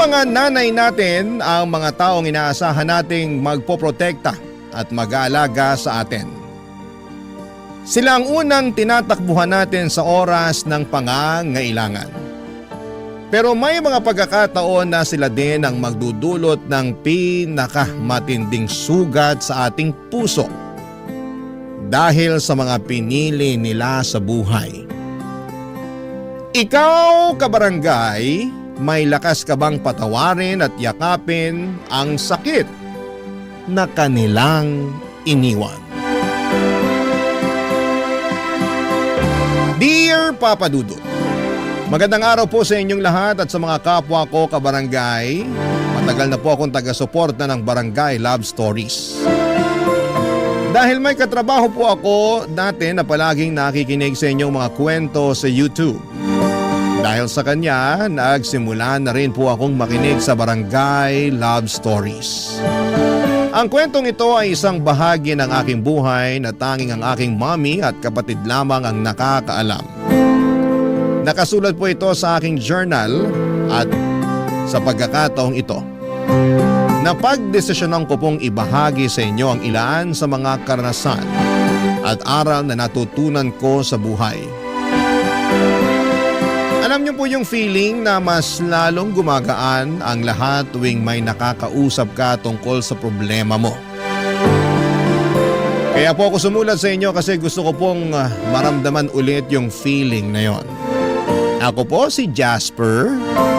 mga nanay natin ang mga taong inaasahan nating magpoprotekta at mag-aalaga sa atin. Sila ang unang tinatakbuhan natin sa oras ng pangangailangan. Pero may mga pagkakataon na sila din ang magdudulot ng pinakamatinding sugat sa ating puso dahil sa mga pinili nila sa buhay. Ikaw, kabarangay, may lakas ka bang patawarin at yakapin ang sakit na kanilang iniwan? Dear Papa Dudut, magandang araw po sa inyong lahat at sa mga kapwa ko kabarangay. Matagal na po akong taga-suporta ng Barangay Love Stories. Dahil may katrabaho po ako dati na palaging nakikinig sa inyong mga kwento sa YouTube. Dahil sa kanya, nagsimula na rin po akong makinig sa Barangay Love Stories. Ang kwentong ito ay isang bahagi ng aking buhay na tanging ang aking mommy at kapatid lamang ang nakakaalam. Nakasulat po ito sa aking journal at sa pagkakataong ito, napagdesisyonan ko pong ibahagi sa inyo ang ilan sa mga karanasan at aral na natutunan ko sa buhay. Alam niyo po yung feeling na mas lalong gumagaan ang lahat tuwing may nakakausap ka tungkol sa problema mo. Kaya po ako sumulat sa inyo kasi gusto ko pong maramdaman ulit yung feeling na yon. Ako po si Jasper.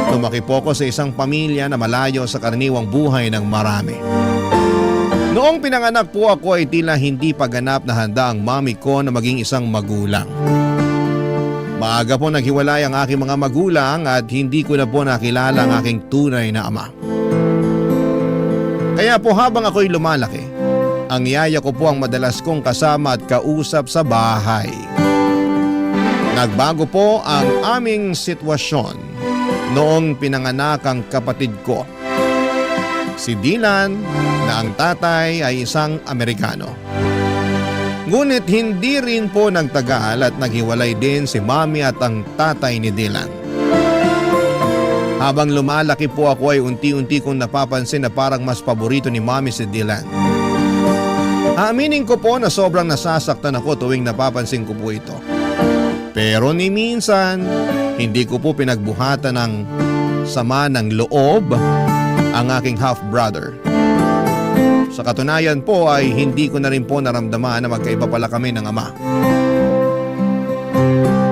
Lumaki po ako sa isang pamilya na malayo sa karaniwang buhay ng marami. Noong pinanganak po ako ay tila hindi pa ganap na handa ang mami ko na maging isang magulang. Maaga po naghiwalay ang aking mga magulang at hindi ko na po nakilala ang aking tunay na ama. Kaya po habang ako'y lumalaki, ang yaya ko po ang madalas kong kasama at kausap sa bahay. Nagbago po ang aming sitwasyon noong pinanganak ang kapatid ko, si Dylan, na ang tatay ay isang Amerikano. Ngunit hindi rin po nagtagal at naghiwalay din si mami at ang tatay ni Dylan. Habang lumalaki po ako ay unti-unti kong napapansin na parang mas paborito ni mami si Dylan. Aaminin ko po na sobrang nasasaktan ako tuwing napapansin ko po ito. Pero ni minsan, hindi ko po pinagbuhatan ng sama ng loob ang aking half-brother. Sa katunayan po ay hindi ko na rin po naramdaman na magkaiba pala kami ng ama.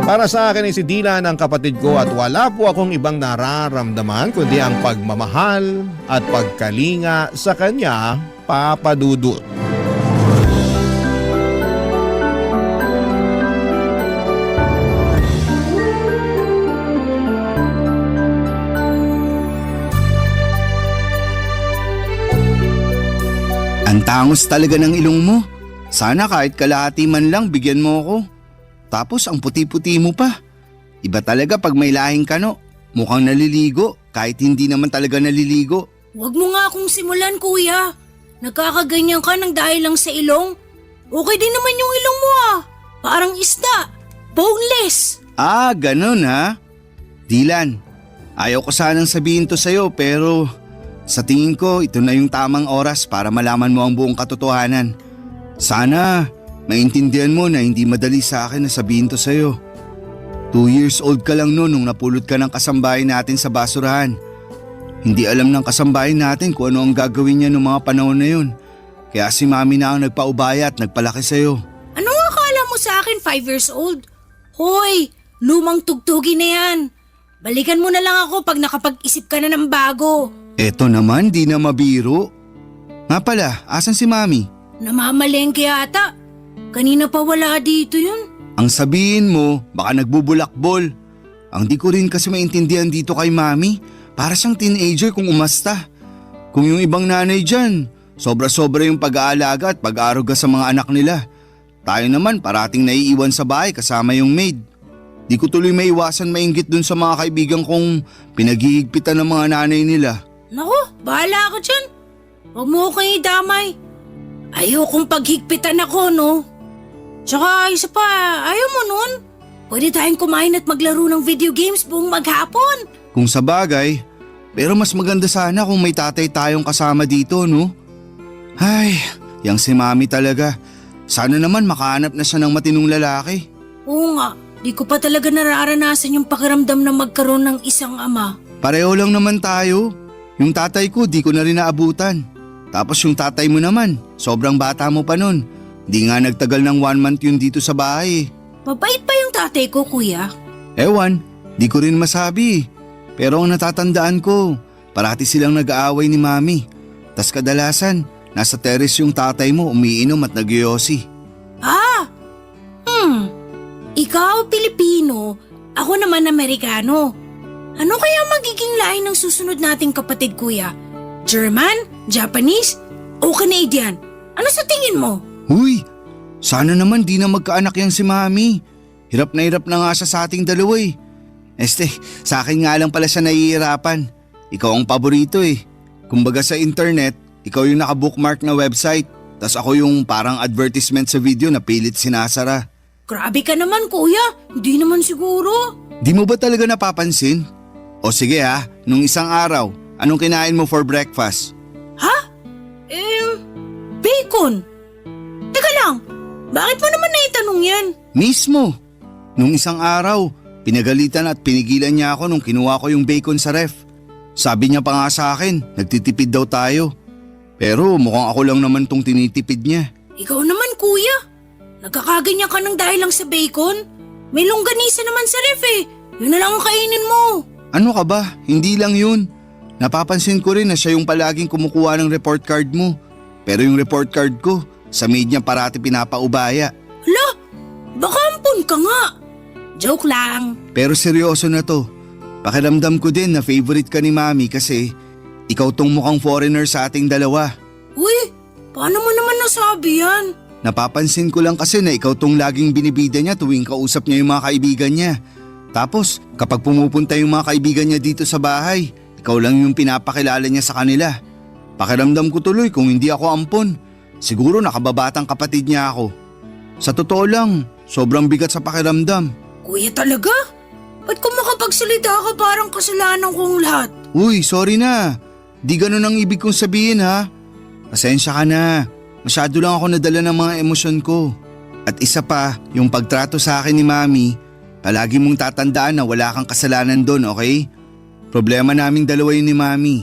Para sa akin ay si Dylan ang kapatid ko at wala po akong ibang nararamdaman kundi ang pagmamahal at pagkalinga sa kanya, Papa Dudut. Ang tangos talaga ng ilong mo. Sana kahit kalahati man lang bigyan mo ako. Tapos ang puti-puti mo pa. Iba talaga pag may lahing kano. Mukhang naliligo kahit hindi naman talaga naliligo. Huwag mo nga akong simulan, kuya. Nagkakaganyan ka ng dahil lang sa ilong. Okay din naman yung ilong mo ah. Parang isda. Boneless. Ah, ganun ha? Dylan, ayaw ko sanang sabihin to sa'yo pero sa tingin ko ito na yung tamang oras para malaman mo ang buong katotohanan. Sana maintindihan mo na hindi madali sa akin na sabihin to sa'yo. 2 years old ka lang noon nung napulot ka ng kasambahay natin sa basurahan. Hindi alam ng kasambahay natin kung ano ang gagawin niya noong mga panahon na yun. Kaya si mami na ang nagpaubaya at nagpalaki sa'yo. Anong akala mo sa akin 5 years old? Hoy, lumang tugtugi na yan. Balikan mo na lang ako pag nakapag-isip ka na ng bago. Eto naman, di na mabiro. Nga pala, asan si mami? Namamalengke ata. Kanina pa wala dito yun. Ang sabihin mo, baka nagbubulakbol. Ang di ko rin kasi maintindihan dito kay mami. Para siyang teenager kung umasta. Kung yung ibang nanay dyan, sobra-sobra yung pag-aalaga at pag-aaruga sa mga anak nila. Tayo naman parating naiiwan sa bahay kasama yung maid. Di ko tuloy maiwasan mainggit dun sa mga kaibigan kong pinaghihigpitan ng mga nanay nila. Naku, bahala ka dyan. Huwag mo akong idamay. Ayokong paghigpitan ako, no? Tsaka isa pa, ayaw mo nun? Pwede tayong kumain at maglaro ng video games buong maghapon. Kung sa bagay, Pero mas maganda sana kung may tatay tayong kasama dito, no? Ay, yang si Mami talaga. Sana naman makahanap na siya ng matinong lalaki. Oo nga, di ko pa talaga nararanasan yung pakiramdam na magkaroon ng isang ama. Pareho lang naman tayo. Yung tatay ko di ko na rin naabutan. Tapos yung tatay mo naman, sobrang bata mo pa nun. Di nga nagtagal ng 1 month yun dito sa bahay. Mabait pa yung tatay ko, kuya. Ewan, di ko rin masabi. Pero ang natatandaan ko, parati silang nag-aaway ni Mami. Tas kadalasan, nasa terrace yung tatay mo umiinom at nagyoyosi. Ah! Ikaw, Pilipino. Ako naman, Amerikano. Ano kaya magiging lahi ng susunod nating kapatid, kuya? German? Japanese? O Canadian? Ano sa tingin mo? Huy, sana naman di na magkaanak yan si Mami. Hirap na nga siya sa ating dalawa eh. Sa akin nga lang pala siya nahihirapan. Ikaw ang paborito eh. Kumbaga sa internet, ikaw yung naka-bookmark na website. Tas ako yung parang advertisement sa video na pilit sinasara. Grabe ka naman, kuya. Hindi naman siguro. Di mo ba talaga napapansin? O sige ha, nung isang araw, anong kinain mo for breakfast? Ha? Bacon. Teka lang, bakit mo naman naitanong yan? Mismo. Nung isang araw, pinagalitan at pinigilan niya ako nung kinuha ko yung bacon sa ref. Sabi niya pa nga sa akin, nagtitipid daw tayo. Pero mukhang ako lang naman tong tinitipid niya. Ikaw naman, kuya. Nagkakaganyan ka ng dahil lang sa bacon? May longganisa naman sa ref eh. Yun na lang ang kainin mo. Ano ka ba? Hindi lang yun. Napapansin ko rin na siya yung palaging kumukuha ng report card mo. Pero yung report card ko, sa maid niya parati pinapaubaya. Hala, baka ampun ka nga. Joke lang. Pero seryoso na to. Pakiramdam ko din na favorite ka ni Mami kasi ikaw tong mukhang foreigner sa ating dalawa. Uy, paano mo naman nasabi yan? Napapansin ko lang kasi na ikaw tong laging binibida niya tuwing kausap niya yung mga kaibigan niya. Tapos kapag pumupunta yung mga kaibigan niya dito sa bahay, ikaw lang yung pinapakilala niya sa kanila. Pakiramdam ko tuloy kung hindi ako ampon, siguro nakababatang kapatid niya ako. Sa totoo lang, sobrang bigat sa pakiramdam. Kuya talaga? Ba't kung makapagsalita ka parang kasalanan kong lahat? Uy, sorry na. Di ganun ang ibig kong sabihin ha. Pasensya ka na. Masyado lang ako nadala ng mga emosyon ko. At isa pa, yung pagtrato sa akin ni Mami, palagi mong tatandaan na wala kang kasalanan doon, okay? Problema naming dalawa yun ni Mami.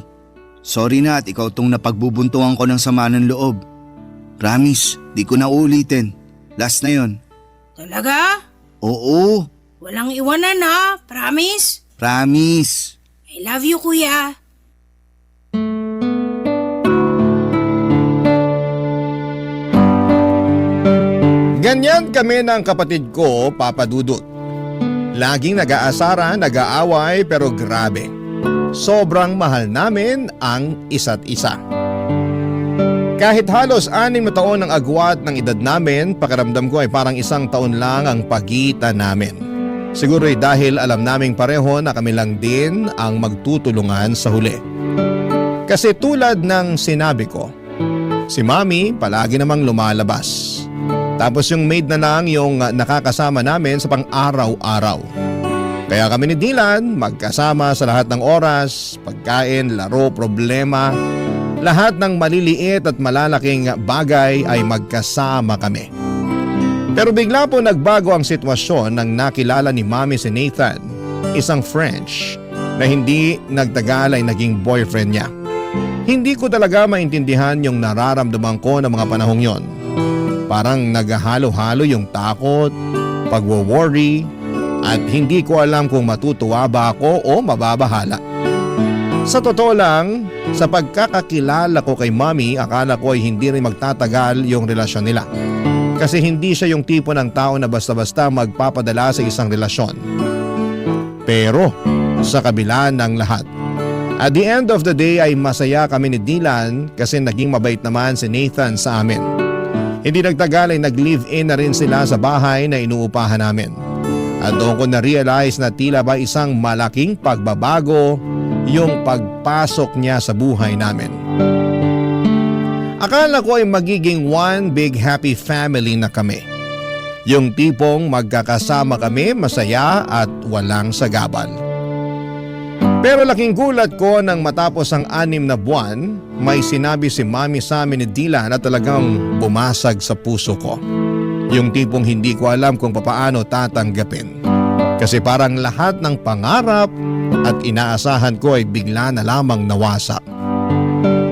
Sorry na at ikaw tong napagbubuntungan ko ng sama ng loob. Promise, di ko na ulitin. Last na yon. Talaga? Oo, Walang iwanan ha, promise? promise. I love you, kuya. Ganyan kami ng kapatid ko, Papa Dudut. Laging nag-aasara, nag-aaway pero grabe. Sobrang mahal namin ang isa't isa. Kahit halos 6 na taon ang agwat ng edad namin, pakiramdam ko ay parang 1 taon lang ang pagitan namin. Siguro ay dahil alam naming pareho na kami lang din ang magtutulungan sa huli. Kasi tulad ng sinabi ko, si Mami palagi namang lumalabas. Tapos yung maid na lang yung nakakasama namin sa pang-araw-araw. Kaya kami ni Dylan magkasama sa lahat ng oras, pagkain, laro, problema. Lahat ng maliliit at malalaking bagay ay magkasama kami. Pero bigla po nagbago ang sitwasyon nang nakilala ni Mami si Nathan, isang French na hindi nagtagal ay naging boyfriend niya. Hindi ko talaga maintindihan yung nararamdaman ko ng mga panahong yon. Parang naghahalo-halo yung takot, pagwo-worry, at hindi ko alam kung matutuwa ba ako o mababahala. Sa totoo lang, sa pagkakakilala ko kay Mami, akala ko ay hindi rin magtatagal yung relasyon nila. Kasi hindi siya yung tipo ng tao na basta-basta magpapadala sa isang relasyon. Pero sa kabila ng lahat, at the end of the day ay masaya kami ni Dylan kasi naging mabait naman si Nathan sa amin. Hindi nagtagal ay nag-live-in na rin sila sa bahay na inuupahan namin. At doon ko na-realize na tila ba isang malaking pagbabago yung pagpasok niya sa buhay namin. Akala ko ay magiging one big happy family na kami. Yung tipong magkakasama kami masaya at walang sagabal. Pero laking gulat ko nang matapos ang 6 na buwan, may sinabi si Mami sa amin ni Dylan na talagang bumasag sa puso ko. Yung tipong hindi ko alam kung papaano tatanggapin. Kasi parang lahat ng pangarap at inaasahan ko ay bigla na lamang nawasak.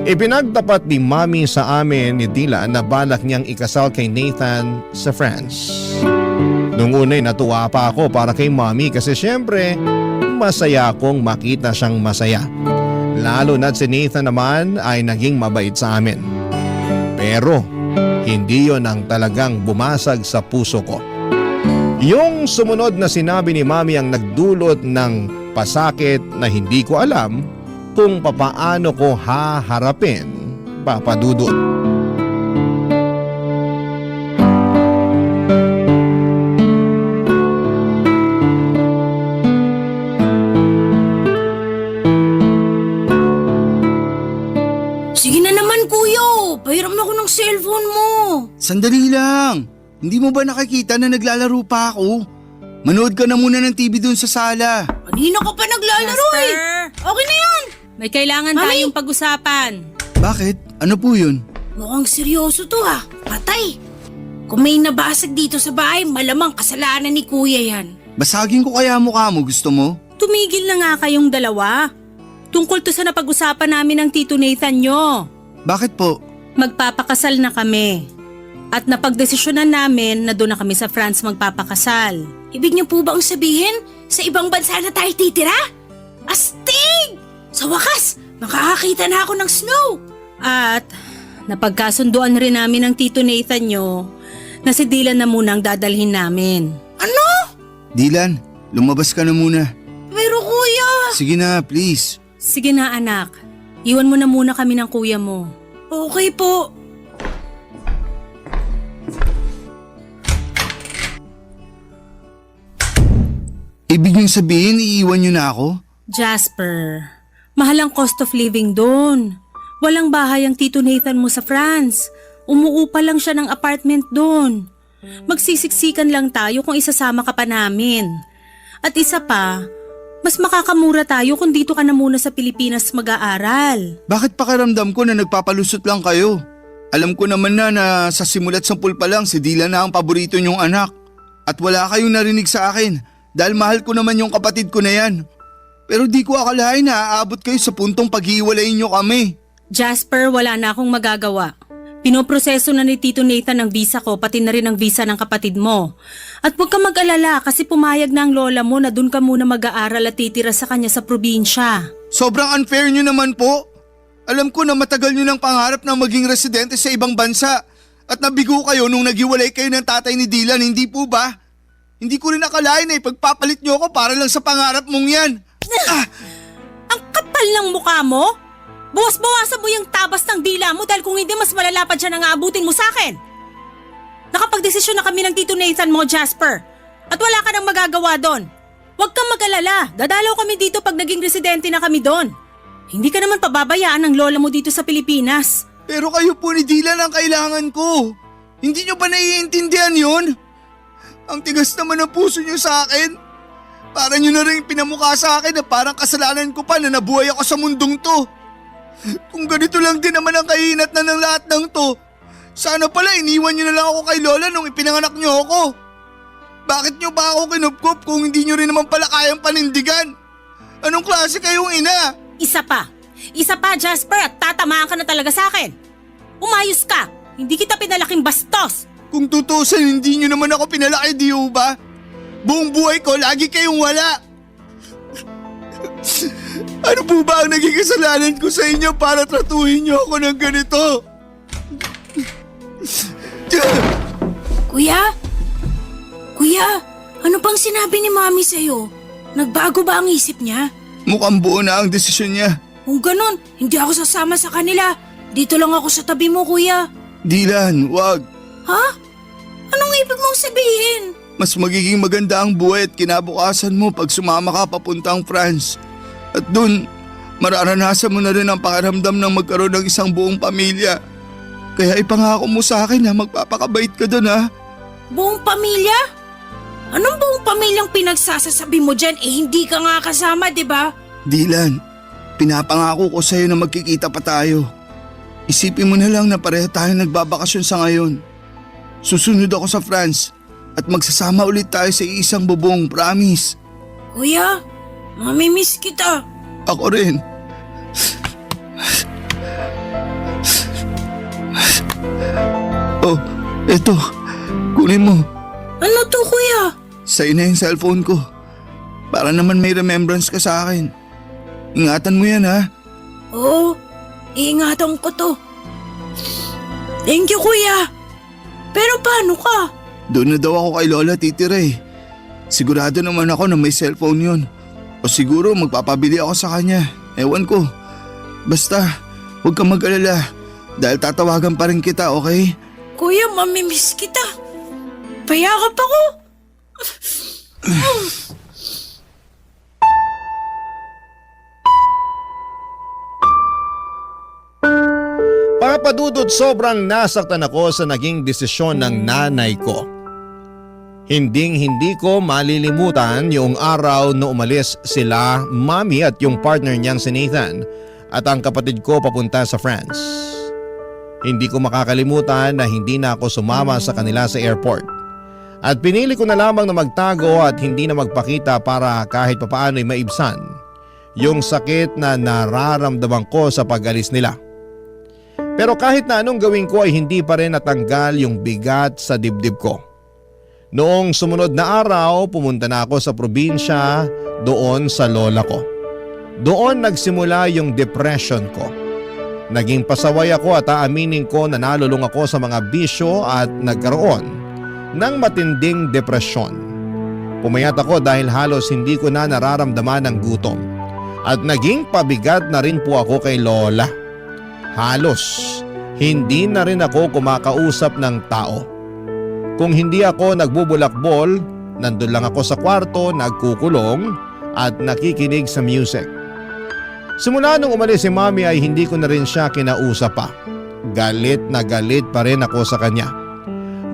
Ipinagtapat ni Mami sa amin ni Dylan na balak niyang ikasal kay Nathan sa France. Nung una'y natuwa pa ako para kay Mami kasi syempre masaya akong makita siyang masaya. Lalo na't si Nathan naman ay naging mabait sa amin. Pero hindi yon ang talagang bumasag sa puso ko. Yung sumunod na sinabi ni Mami ang nagdulot ng pasakit na hindi ko alam kung papaano ko haharapin, Papa Dudut. Sige na naman kuya, pahiram na ako ng cellphone mo. Sandali lang. Hindi mo ba nakikita na naglalaro pa ako? Manood ka na muna ng TV dun sa sala. Kanina ka pa naglalaro eh. Jasper, Okay na yan. may kailangan Mami! tayong pag-usapan. Bakit? Ano po yun? Mukhang seryoso to ha. Patay. Kung may nabasag dito sa bahay, malamang kasalanan ni kuya yan. Basagin ko kaya mukha mo, gusto mo? Tumigil na nga kayong dalawa. Tungkol to sa napag-usapan namin ng Tito Nathan nyo. Bakit po? Magpapakasal na kami. At napagdesisyonan namin na doon na kami sa France magpapakasal. Ibig niyo po bang sabihin, sa ibang bansa na tayo titira? Astig! Sa wakas, makakakita na ako ng snow. At napagkasunduan rin namin ng Tito Nathan nyo na si Dylan na muna ang dadalhin namin. Ano? Dylan, lumabas ka na muna. Pero kuya, Sige na, please. Sige na anak, iwan mo na muna kami ng kuya mo. okay po. Ibig niyong sabihin, iiwan niyo na ako? Jasper, mahal ang cost of living doon. Walang bahay ang Tito Nathan mo sa France. Umuupa lang siya ng apartment doon. Magsisiksikan lang tayo kung isasama ka pa namin. At isa pa, mas makakamura tayo kung dito ka na muna sa Pilipinas mag-aaral. Bakit pakiramdam ko na nagpapalusot lang kayo? Alam ko naman na sa simulat sampul pa lang si Dylan na ang paborito niyong anak. At wala kayong narinig sa akin dahil mahal ko naman yung kapatid ko na yan. Pero di ko akalain na aabot kayo sa puntong paghiwalayin niyo kami. Jasper, wala na akong magagawa. Pinoproseso na ni Tito Nathan ang visa ko pati na rin ang visa ng kapatid mo. At huwag ka mag-alala kasi pumayag na ang lola mo na doon ka muna mag-aaral at titira sa kanya sa probinsya. Sobrang unfair niyo naman po. Alam ko na matagal niyo ng pangarap na maging residente sa ibang bansa. At nabigo kayo nung naghiwalay kayo ng tatay ni Dylan, hindi po ba? Hindi ko rin akalain na ipagpapalit niyo ako para lang sa pangarap mong yan. Ang kapal ng mukha mo? Buwas-bawasan mo yung tabas ng dila mo dahil kung hindi mas malalapad siya nang aabutin mo sa akin. Nakapagdesisyon na kami ng Tito Nathan mo, Jasper. At wala ka nang magagawa doon. Huwag kang mag-alala. Dadalaw kami dito pag naging residente na kami doon. Hindi ka naman pababayaan ng lola mo dito sa Pilipinas. Pero kayo po ni Dylan ang kailangan ko. Hindi niyo ba naiintindihan yun? Ang tigas naman ng puso niyo sa akin. Para niyo na rin pinamukha sa akin na parang kasalanan ko pa na nabuhay ako sa mundong to. Kung ganito lang din naman ang kahinat na ng lahat ng to, sana pala iniwan niyo na lang ako kay Lola nung ipinanganak niyo ako. Bakit niyo ba ako kinupkup kung hindi niyo rin naman pala kayang panindigan? Anong klase kayong ina? Isa pa, Jasper, at tatamaan ka na talaga sa akin. Umayos ka, hindi kita pinalaking bastos. Kung tutusin, hindi niyo naman ako pinalaki, di ba? Buong buhay ko, lagi kayong wala. Ano po ba ang naging kasalanan ko sa inyo para tratuhin niyo ako ng ganito? Kuya? Kuya, ano pang sinabi ni Mami sa'yo? Nagbago ba ang isip niya? Mukhang buo na ang desisyon niya. Kung ganun, hindi ako sasama sa kanila. Dito lang ako sa tabi mo, kuya. Dylan, wag. Ha? Anong ibig mong sabihin? Mas magiging maganda ang buhay at kinabukasan mo pag sumama ka papuntang France. At dun, mararanasan mo na rin ang pakiramdam ng magkaroon ng isang buong pamilya. Kaya ipangako mo sa akin na magpapakabait ka dun, ha? Buong pamilya? Anong buong pamilyang pinagsasasabi mo dyan? Eh hindi ka nga kasama, di ba? Dylan, pinapangako ko sa'yo na magkikita pa tayo. Isipin mo na lang na pareho tayong nagbabakasyon sa ngayon. Susunod ako sa France at magsasama ulit tayo sa isang bubong, promise. Kuya, mamimiss kita. Ako rin. Oh, eto. Kunin mo. Ano to, kuya? Sa'yo na yung cellphone ko. Para naman may remembrance ka sa akin. Ingatan mo yan ha. Oo, iingatan ko to. Thank you, kuya. Pero paano ka? Doon na daw ako kay Lola titira eh. Sigurado naman ako na may cellphone yun. O siguro magpapabili ako sa kanya. Ewan ko. Basta, huwag kang mag-alala. Dahil tatawagan pa rin kita, okay? Kuya, mamimiss kita. Payakap ako. Papadudot, sobrang nasaktan ako sa naging desisyon ng nanay ko. Hindi ko malilimutan yung araw na umalis sila, Mami at yung partner niyang si Nathan at ang kapatid ko papunta sa France. Hindi ko makakalimutan na hindi na ako sumama sa kanila sa airport. At pinili ko na lamang na magtago at hindi na magpakita para kahit papaano'y maibsan yung sakit na nararamdaman ko sa pag-alis nila. Pero kahit na anong gawin ko ay hindi pa rin natanggal yung bigat sa dibdib ko. Noong sumunod na araw, pumunta na ako sa probinsya doon sa lola ko. Doon nagsimula yung depression ko. Naging pasaway ako at aaminin ko na nalulung ako sa mga bisyo at nagkaroon ng matinding depresyon. Pumayat ako dahil halos hindi ko na nararamdaman ang gutom. At naging pabigat na rin po ako kay lola. Halos hindi na rin ako kumakausap ng tao. Kung hindi ako nagbubulakbol, nandun lang ako sa kwarto, nagkukulong at nakikinig sa music. Simula nung umalis si Mami ay hindi ko na rin siya kinausap pa. Galit na galit pa rin ako sa kanya.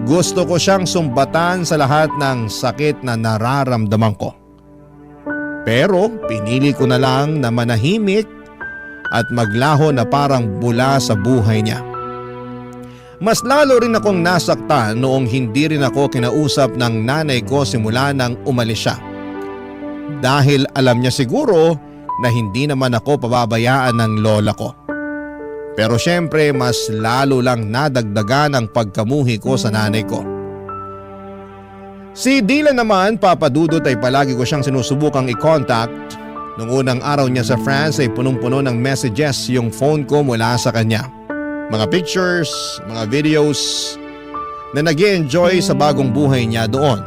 Gusto ko siyang sumbatan sa lahat ng sakit na nararamdaman ko. Pero pinili ko na lang na manahimik at maglaho na parang bula sa buhay niya. Mas lalo rin akong nasaktan noong hindi rin ako kinausap ng nanay ko simula nang umalis siya. Dahil alam niya siguro na hindi naman ako pababayaan ng lola ko. Pero syempre mas lalo lang nadagdagan ang pagkamuhi ko sa nanay ko. Si Dylan naman, papadudot, ay palagi ko siyang sinusubukang i-contact. Nung unang araw niya sa France ay punong-puno ng messages yung phone ko mula sa kanya. Mga pictures, mga videos na nag-i-enjoy sa bagong buhay niya doon.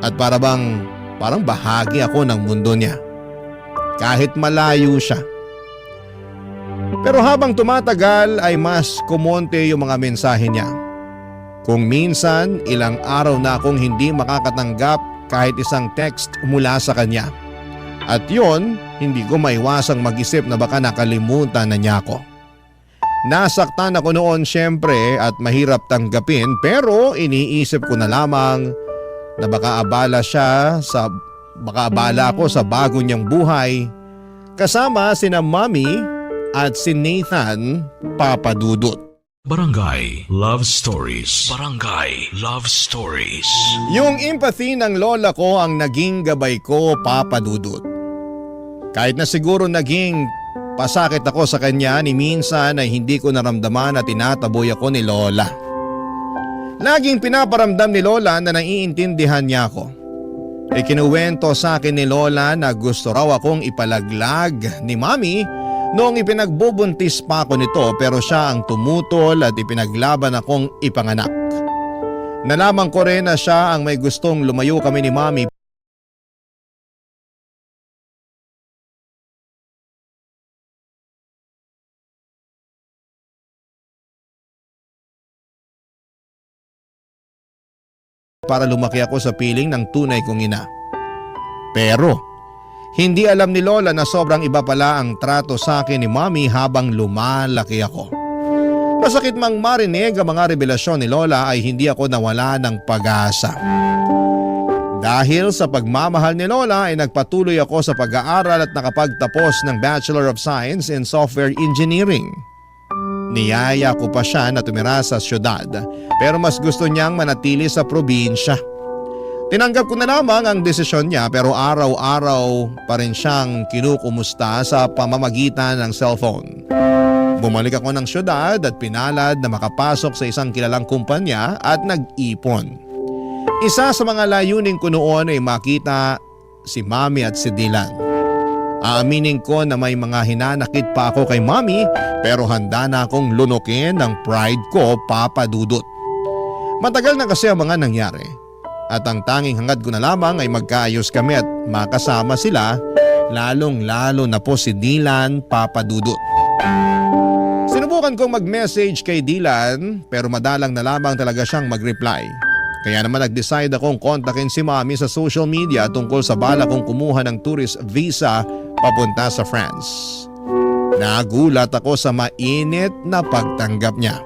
At parang bahagi ako ng mundo niya. Kahit malayo siya. Pero habang tumatagal ay mas kumonte yung mga mensahe niya. Kung minsan ilang araw na akong hindi makakatanggap kahit isang text mula sa kanya. At yon, hindi ko maiwasang mag-isip na baka nakalimutan na niya ako. Nasaktan ako noon syempre at mahirap tanggapin, pero iniisip ko na lamang na baka abala ako sa bago niyang buhay kasama sina Mami at si Nathan, papadudot. Barangay Love Stories. Barangay Love Stories. Yung empathy ng lola ko ang naging gabay ko, papadudot. Kahit na siguro naging pasakit ako sa kanya, ni minsan ay hindi ko naramdaman na tinataboy ako ni lola. Laging pinaparamdam ni lola na naiintindihan niya ako. Kinuwento sa akin ni lola na gusto raw akong ipalaglag ni Mami noong ipinagbubuntis pa ako nito, pero siya ang tumutol at ipinaglaban akong ipanganak. Nalaman ko rin na siya ang may gustong lumayo kami ni Mami para lumaki ako sa piling ng tunay kong ina. Pero hindi alam ni lola na sobrang iba pala ang trato sa akin ni Mami habang lumalaki ako. Masakit mang marinig ang mga revelasyon ni lola ay hindi ako nawala ng pag-asa. Dahil sa pagmamahal ni Lola ay nagpatuloy ako sa pag-aaral at nakapagtapos ng Bachelor of Science in Software Engineering. Niyaya ko pa siya na tumira sa syudad pero mas gusto niyang manatili sa probinsya. Tinanggap ko na lamang ang desisyon niya pero araw-araw pa rin siyang kinukumusta sa pamamagitan ng cellphone. Bumalik ako ng syudad at pinalad na makapasok sa isang kilalang kumpanya at nag-ipon. Isa sa mga layunin ko noon ay makita si Mami at si Dylan. Aaminin ko na may mga hinanakit pa ako kay Mami pero handa na akong lunukin ng pride ko, Papa Dudut. Matagal na kasi ang mga nangyari at ang tanging hangad ko na lamang ay magkaayos kami at makasama sila, lalong-lalo na po si Dylan, Papa Dudut. Sinubukan kong mag-message kay Dylan pero madalang na lamang talaga siyang mag-reply. Kaya naman nag-decide akong kontakin si Mami sa social media tungkol sa bala kong kumuha ng tourist visa papunta sa France. Nagulat ako sa mainit na pagtanggap niya.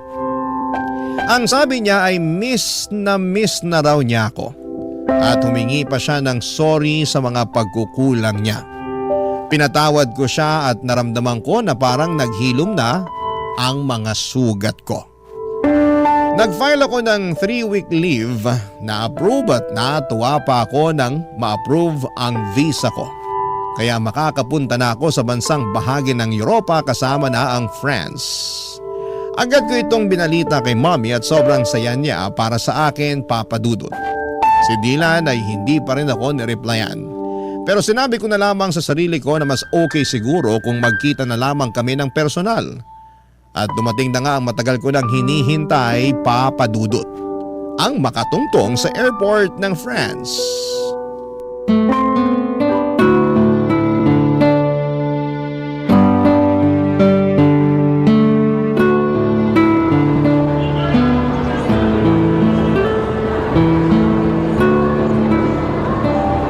Ang sabi niya ay miss na raw niya ako at humingi pa siya ng sorry sa mga pagkukulang niya. Pinatawad ko siya at naramdaman ko na parang naghilom na ang mga sugat ko. Nag-file ako ng 3-week leave na approve at natuwa pa ako nang ma-approve ang visa ko. Kaya makakapunta na ako sa bansang bahagi ng Europa kasama na ang France. Agad ko itong binalita kay Mommy at sobrang saya niya para sa akin, Papa Dudut. Si Dylan ay hindi pa rin ako nireplyan. Pero sinabi ko na lamang sa sarili ko na mas okay siguro kung magkita na lamang kami ng personal. At dumating na nga ang matagal ko nang hinihintay, Papa Dudut. Ang makatungtong sa airport ng France.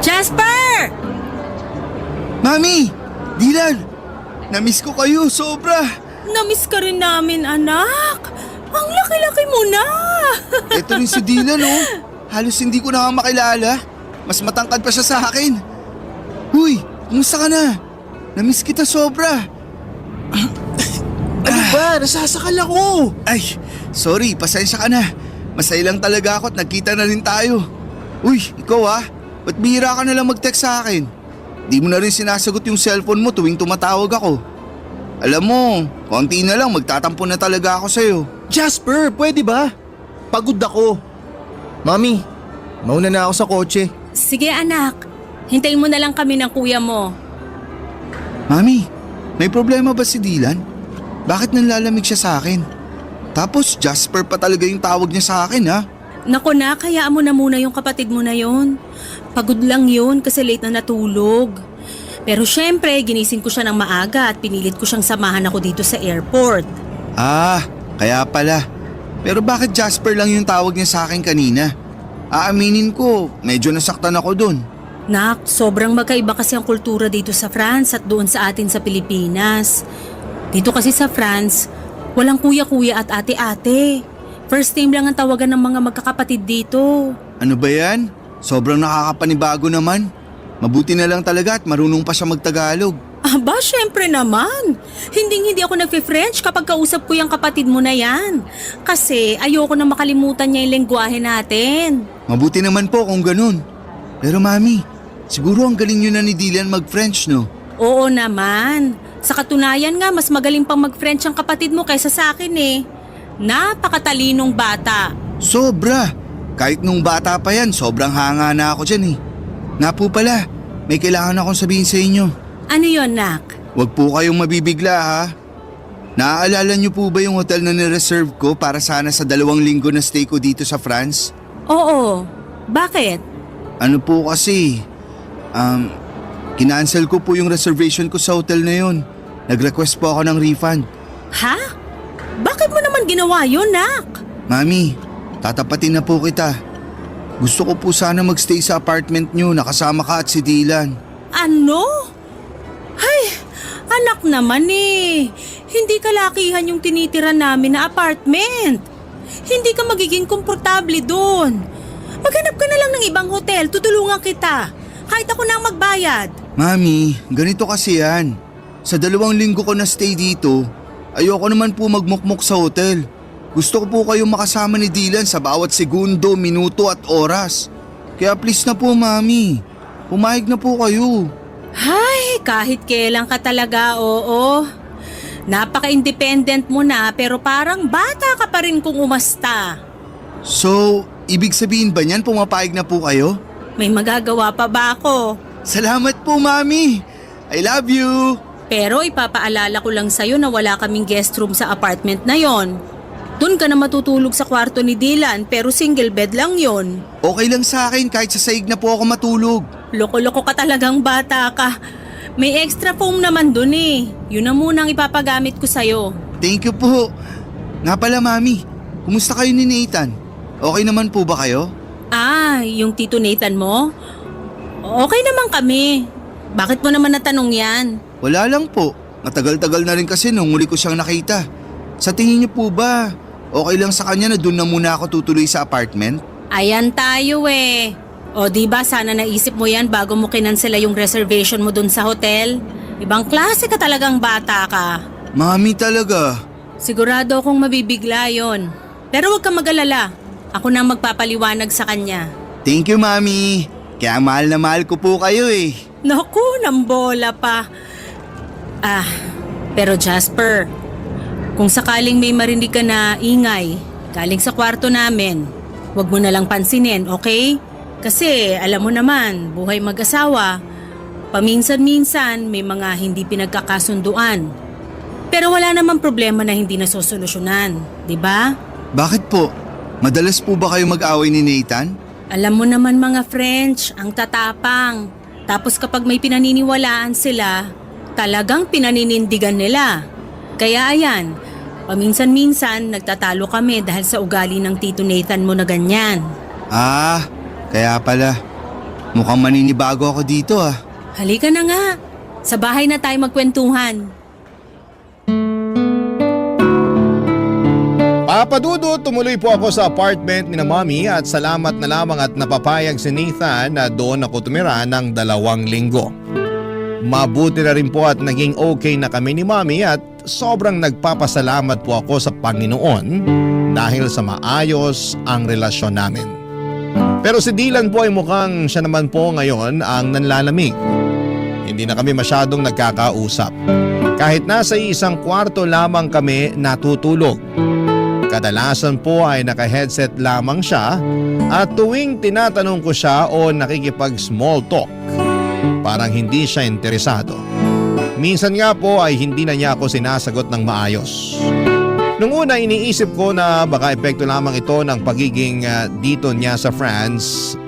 Jasper! Mami! Dylan! Namiss ko kayo, sobra! Namiss ka rin namin, anak. Ang laki-laki mo na. Ito rin si Dylan, oh. Halos hindi ko na nga makilala. Mas matangkad pa siya sa akin. Huy, kumusta ka na? Namiss kita sobra. Ano ba? Nasasakal ako! Ay, sorry, pasensya ka na. Masaya lang talaga ako at nagkita na rin tayo. Uy, ikaw ah, ba't bihira ka na lang mag-text sa akin? Di mo na rin sinasagot yung cellphone mo tuwing tumatawag ako. Alam mo, konti na lang magtatampo na talaga ako sa'yo. Jasper, pwede ba? Pagod ako. Mami, mauna na ako sa kotse. Sige anak, hintayin mo na lang kami ng kuya mo. Mami, may problema ba si Dylan? Bakit nanlalamig siya sa akin? Tapos Jasper pa talaga yung tawag niya sa akin ha? Naku na, kayaan mo na muna yung kapatid mo na yon. Pagod lang yun kasi late na natulog. Pero syempre, ginising ko siya ng maaga at pinilit ko siyang samahan ako dito sa airport. Ah, kaya pala. Pero bakit Jasper lang yung tawag niya sa akin kanina? Aaminin ko, medyo nasaktan ako dun. Nak, sobrang magkaiba kasi ang kultura dito sa France at doon sa atin sa Pilipinas. Dito kasi sa France, walang kuya-kuya at ate-ate. First name lang ang tawagan ng mga magkakapatid dito. Ano ba yan? Sobrang nakakapanibago naman. Mabuti na lang talaga at marunong pa siya magtagalog. Aba, syempre naman. Hindi ako nagpe-French kapag kausap ko yung kapatid mo na yan. Kasi ayoko na makalimutan niya yung lengguwahe natin. Mabuti naman po kung ganun. Pero mami, siguro ang galing nyo na ni Dylan mag-French no? Oo naman. Sa katunayan nga, mas magaling pang mag-French ang kapatid mo kaysa sa akin eh. Napakatalinong bata. Sobra! Kahit nung bata pa yan, sobrang hanga na ako dyan eh. Nga po pala, may kailangan akong sabihin sa inyo. Ano yon, Nak? Huwag po kayong mabibigla ha. Naaalala niyo po ba yung hotel na nireserve ko para sana sa 2 linggo na stay ko dito sa France? Oo. Bakit? Ano po kasi, kinancel ko po yung reservation ko sa hotel na yun. Nag-request po ako ng refund. Ha? Bakit mo naman ginawa yun, Nak? Mami, tatapatin na po kita. Gusto ko po sana magstay sa apartment niyo nakasama ka at si Dylan. Ano? Ay, anak naman eh. Hindi kalakihan yung tinitira namin na apartment. Hindi ka magiging komportable doon. Maghanap ka na lang ng ibang hotel, tutulungan kita. Kahit ako na ang magbayad. Mami, ganito kasi yan. Sa 2 linggo ko na stay dito, ayoko naman po magmukmok sa hotel. Gusto ko po kayong makasama ni Dylan sa bawat segundo, minuto at oras. Kaya please na po, Mami. Pumayag na po kayo. Ay, kahit kailan ka talaga, oo. Napaka-independent mo na pero parang bata ka pa rin kung umasta. So, ibig sabihin ba niyan pumapayag na po kayo? May magagawa pa ba ako? Salamat po, Mami. I love you. Pero ipapaalala ko lang sa'yo na wala kaming guest room sa apartment na yon. Doon ka na matutulog sa kwarto ni Dylan pero single bed lang yon. Okay lang sa akin kahit sa saig na po ako matulog. Loko-loko ka talagang bata ka. May extra foam naman dun eh. Yun na muna ang ipapagamit ko sa'yo. Thank you po. Nga pala, Mami. Kumusta kayo ni Nathan? Okay naman po ba kayo? Ah, yung Tito Nathan mo? Okay naman kami. Bakit mo naman natanong yan? Wala lang po. Matagal-tagal na rin kasi nung huli ko siyang nakita. Sa tingin niyo po ba, okay lang sa kanya na doon na muna ako tutuloy sa apartment? Ayan tayo eh. O diba sana naisip mo yan bago mo kinansela yung reservation mo dun sa hotel? Ibang klase ka talagang bata ka. Mami talaga. Sigurado akong mabibigla yon. Pero huwag kang mag-alala. Ako na ang magpapaliwanag sa kanya. Thank you, Mami. Kaya mahal na mahal ko po kayo eh. Naku, nambola pa. Ah, pero Jasper, kung sakaling may marinig ka na ingay galing sa kwarto namin, huwag mo na lang pansinin, okay? Kasi alam mo naman, buhay mag-asawa, paminsan-minsan may mga hindi pinagkakasunduan. Pero wala namang problema na hindi nasosolusyonan, di ba? Bakit po? Madalas po ba kayo mag-away ni Nathan? Alam mo naman mga French, ang tatapang. Tapos kapag may pinaniniwalaan sila, talagang pinaninindigan nila. Kaya ayan, paminsan-minsan nagtatalo kami dahil sa ugali ng Tito Nathan mo na ganyan. Ah, kaya pala. Mukhang maninibago ako dito ah. Halika na nga, sa bahay na tayo magkwentuhan. Papadudo, tumuloy po ako sa apartment ni na Mommy at salamat na lamang at napapayag si Nathan na doon ako tumira ng 2 linggo. Mabuti na rin po at naging okay na kami ni Mommy at sobrang nagpapasalamat po ako sa Panginoon dahil sa maayos ang relasyon namin. Pero si Dylan po ay mukhang siya naman po ngayon ang nanlalamig. Hindi na kami masyadong nagkakausap. Kahit nasa isang kwarto lamang kami natutulog. Kadalasan po ay naka-headset lamang siya at tuwing tinatanong ko siya o nakikipag-small talk, parang hindi siya interesado. Minsan nga po ay hindi na niya ako sinasagot ng maayos. Nung una iniisip ko na baka epekto lamang ito ng pagiging dito niya sa France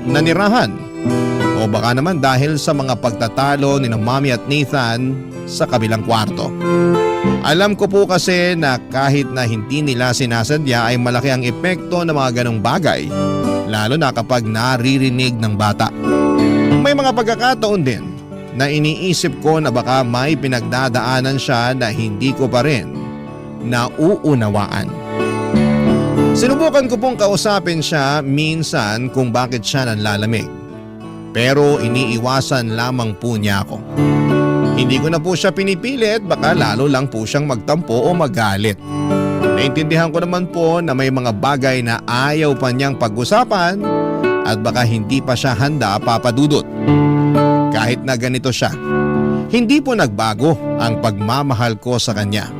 nanirahan. O baka naman dahil sa mga pagtatalo ni Mommy at Nathan sa kabilang kwarto. Alam ko po kasi na kahit na hindi nila sinasadya ay malaki ang epekto ng mga ganong bagay, lalo na kapag naririnig ng bata. May mga pagkakataon din na iniisip ko na baka may pinagdadaanan siya na hindi ko pa rin nauunawaan. Sinubukan ko pong kausapin siya minsan kung bakit siya nanlalamig. Pero iniiwasan lamang po niya ako. Hindi ko na po siya pinipilit, baka lalo lang po siyang magtampo o magalit. Naintindihan ko naman po na may mga bagay na ayaw pa niyang pag-usapan at baka hindi pa siya handa papadudot. Kahit na ganito siya, hindi po nagbago ang pagmamahal ko sa kanya.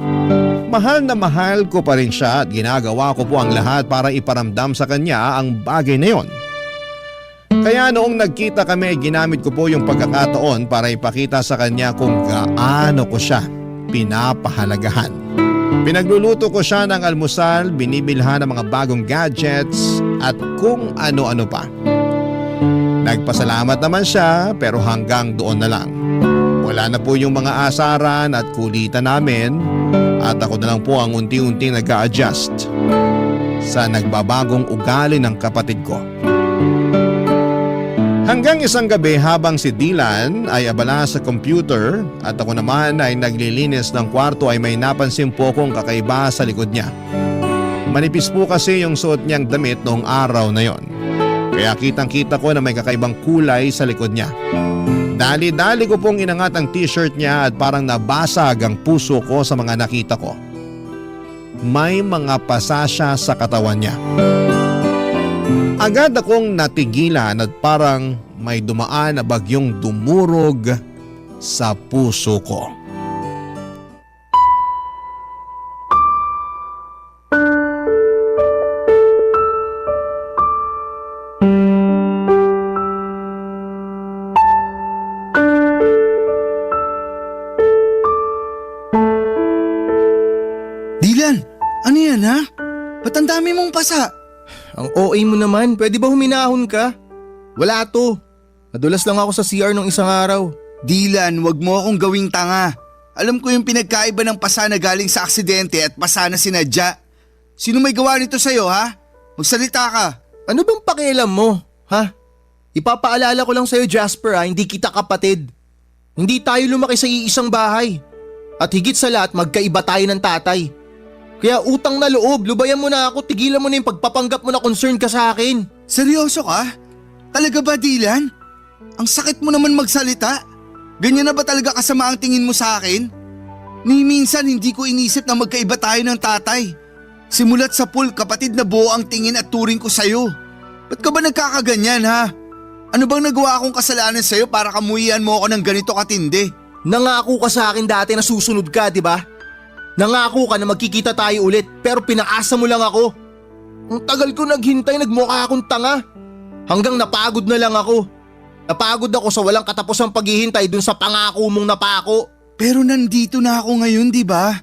Mahal na mahal ko pa rin siya at ginagawa ko po ang lahat para iparamdam sa kanya ang bagay na yon. Kaya noong nagkita kami, ginamit ko po yung pagkakataon para ipakita sa kanya kung gaano ko siya pinapahalagahan. Pinagluluto ko siya ng almusal, binibilhan ng mga bagong gadgets at kung ano-ano pa. Nagpasalamat naman siya pero hanggang doon na lang. Wala na po yung mga asaran at kulitan namin at ako na lang po ang unti-unting nag-a-adjust sa nagbabagong ugali ng kapatid ko. Hanggang isang gabi habang si Dylan ay abala sa computer at ako naman ay naglilinis ng kwarto ay may napansin po kong kakaiba sa likod niya. Manipis po kasi yung suot niyang damit noong araw na yon. Kaya kitang-kita ko na may kakaibang kulay sa likod niya. Dali-dali ko pong inangat ang t-shirt niya at parang nabasag ang puso ko sa mga nakita ko. May mga pasa siya sa katawan niya. Agad akong natigilan at parang may dumaan na bagyong dumurog sa puso ko. Dylan, ano yan ha? Ba't ang dami mong pasa? Ang OA mo naman, pwede ba huminahon ka? Wala to. Nadulas lang ako sa CR nung isang araw. Dylan, wag mo akong gawing tanga. Alam ko yung pinagkaiba ng pasa na galing sa aksidente at pasa na sinadya. Sino may gawa nito sa'yo ha? Magsalita ka. Ano bang pakialam mo, ha? Ipapaalala ko lang sa'yo, Jasper, ha, hindi kita kapatid. Hindi tayo lumaki sa iisang bahay. At higit sa lahat, magkaiba tayo ng tatay. Kaya utang na loob, lubayan mo na ako, tigilan mo na yung pagpapanggap mo na concern ka sa akin. Seryoso ka? Talaga ba, Dylan? Ang sakit mo naman magsalita. Ganyan na ba talaga kasama ang tingin mo sa akin? Ni minsan hindi ko inisip na magkaiba tayo ng tatay. Simulat sa pool, kapatid na buo ang tingin at turing ko sa'yo. Ba't ka ba nagkakaganyan ha? Ano bang nagawa akong kasalanan sa'yo para kamuhian mo ako ng ganito katindi? Nangako ka sa akin dati na susunod ka, di ba? Nangako ka na magkikita tayo ulit pero pinaasa mo lang ako. Ang tagal ko naghintay, nagmukha akong tanga. Hanggang napagod na lang ako. Napagod ako sa walang katapusang paghihintay dun sa pangako mong napako. Pero nandito na ako ngayon, di ba?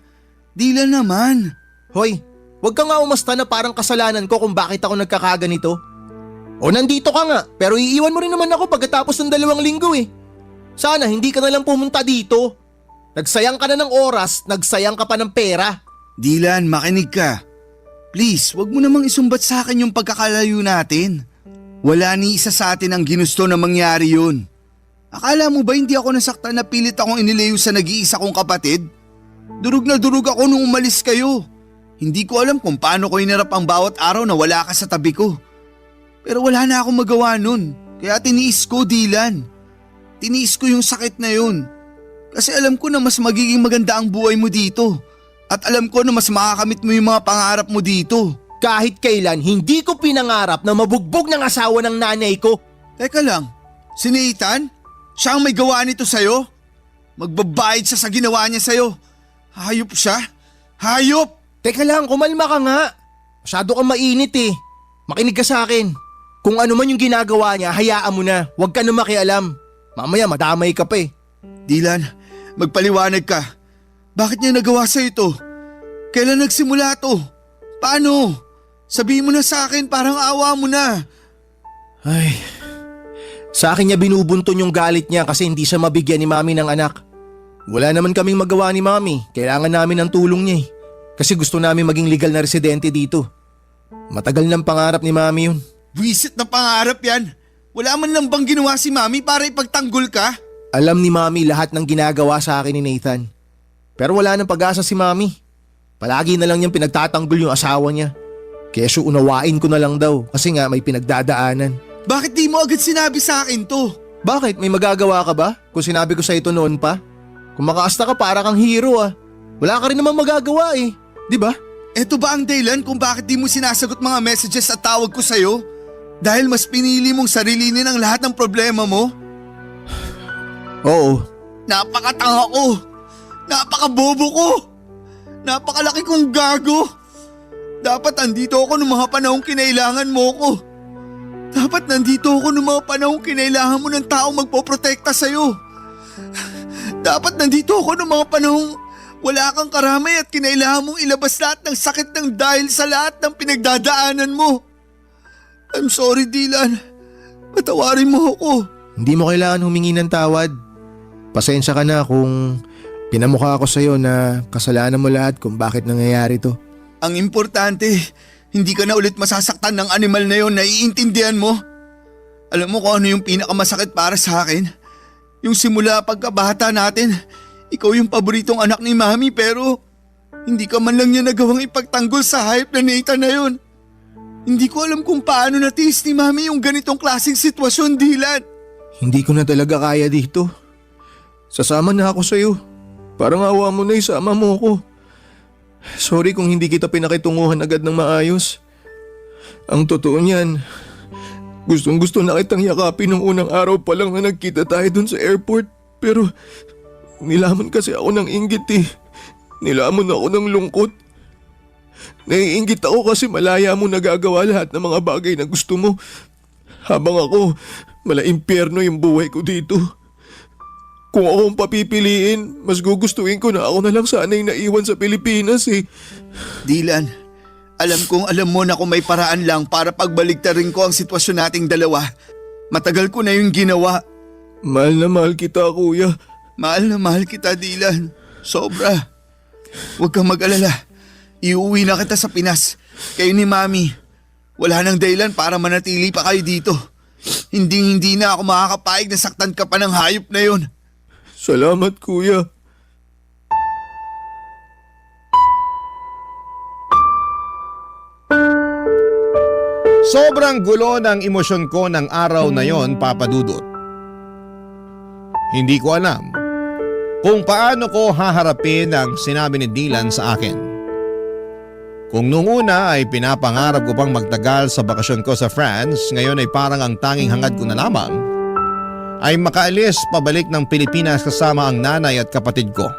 Dylan naman. Hoy, wag ka nga umasta na parang kasalanan ko kung bakit ako nagkakaganito. O nandito ka nga, pero iiwan mo rin naman ako pagkatapos ng 2 linggo eh. Sana hindi ka na lang pumunta dito. Nagsayang ka na ng oras, nagsayang ka pa ng pera. Dylan, makinig ka. Please, wag mo namang isumbat sa akin yung pagkakalayo natin. Wala ni isa sa atin ang ginusto na mangyari yun. Akala mo ba hindi ako nasaktan na pilit akong inilayo sa nag-iisa kong kapatid? Durog na durog ako nung umalis kayo. Hindi ko alam kung paano ko hinarap ang bawat araw na wala ka sa tabi ko. Pero wala na akong magawa nun. Kaya tiniis ko, Dylan. Tiniis ko yung sakit na yun. Kasi alam ko na mas magiging maganda ang buhay mo dito. At alam ko na mas makakamit mo yung mga pangarap mo dito. Kahit kailan, hindi ko pinangarap na mabugbog ng asawa ng nanay ko. Teka lang, si Nathan? Siya ang may gawa nito sa'yo? Magbabayad siya sa ginawa niya sa'yo. Hayop siya? Hayop! Teka lang, kumalma ka nga. Masyado kang mainit eh. Makinig ka sa akin. Kung ano man yung ginagawa niya, hayaan mo na. Huwag ka na makialam. Mamaya madamay ka pa eh. Dylan, magpaliwanag ka. Bakit niya nagawa sa'yo ito? Kailan nagsimula to? Paano? Sabihin mo na sa akin, parang awa mo na. Ay, sa akin niya binubunton yung galit niya kasi hindi siya mabigyan ni Mami ng anak. Wala naman kaming magawa ni Mami. Kailangan namin ng tulong niya eh. Kasi gusto namin maging legal na residente dito. Matagal ng pangarap ni Mami yun. Wisit na pangarap yan. Wala man lang bang ginawa si Mami para ipagtanggol ka? Alam ni Mami lahat ng ginagawa sa akin ni Nathan. Pero wala nang pag-asa si Mami. Palagi na lang niyang pinagtatanggol yung asawa niya. Kesyo unawain ko na lang daw kasi nga may pinagdadaanan. Bakit di mo agad sinabi sa akin to? Bakit? May magagawa ka ba? Kung sinabi ko sa ito noon pa? Kung makaasta ka para kang hero ah. Wala ka rin namang magagawa eh. Di ba? Eto ba ang dahilan kung bakit di mo sinasagot mga messages at tawag ko sa'yo? Dahil mas pinili mong sarilinin ang lahat ng problema mo? Oo. Napakatanga ko! Napakabobo ko! Napakalaki kong gago! Dapat andito ako noong mga panahong kinailangan mo ko. Dapat nandito ako noong mga panahong kinailangan mo ng taong magpoprotekta sa'yo. Dapat nandito ako noong mga panahong wala kang karamay at kinailangan mong ilabas lahat ng sakit ng dahil sa lahat ng pinagdadaanan mo. I'm sorry, Dylan. Patawarin mo ako. Hindi mo kailangan humingi ng tawad. Pasensya ka na kung pinamukha ako sa'yo na kasalanan mo lahat kung bakit nangyayari to. Ang importante, hindi ka na ulit masasaktan ng animal na yon, naiintindihan mo? Alam mo kung ano yung pinakamasakit para sa akin? Yung simula pagkabata natin, ikaw yung paboritong anak ni Mami pero hindi ka man lang niya nagawang ipagtanggol sa hayop na Nathan na yun. Hindi ko alam kung paano natiis ni Mami yung ganitong klaseng sitwasyon, Dylan. Hindi ko na talaga kaya dito. Sasama na ako sa'yo. Parang awa mo na isama mo ko. Sorry kung hindi kita pinakitunguhan agad ng maayos. Ang totoo niyan, gustong gusto na kitang yakapin nung unang araw pa lang na nagkita tayo dun sa airport. Pero nilamon kasi ako ng inggit eh. Nilamon ako ng lungkot. Naiinggit ako kasi malaya mo nagagawa lahat ng mga bagay na gusto mo. Habang ako, impyerno yung buhay ko dito. Kung akong papipiliin, mas gugustuhin ko na ako na lang sana'y naiwan sa Pilipinas eh. Dylan, alam kong alam mo na kung may paraan lang para pagbaligtarin ko ang sitwasyon nating dalawa. Matagal ko na yung ginawa. Mahal na mahal kita, kuya. Mahal na mahal kita, Dylan. Sobra. Huwag kang mag-alala. Iuwi na kita sa Pinas. Kayo ni Mami. Wala nang dahilan para manatili pa kayo dito. Hindi na ako makakapayag na saktan ka pa ng hayop na yon. Salamat, kuya. Sobrang gulo ng emosyon ko ng araw na yon, Papa Dudut. Hindi ko alam kung paano ko haharapin ang sinabi ni Dylan sa akin. Kung nung una ay pinapangarap ko pang magtagal sa bakasyon ko sa France, ngayon ay parang ang tanging hangad ko na lamang ay makaalis pabalik ng Pilipinas kasama ang nanay at kapatid ko.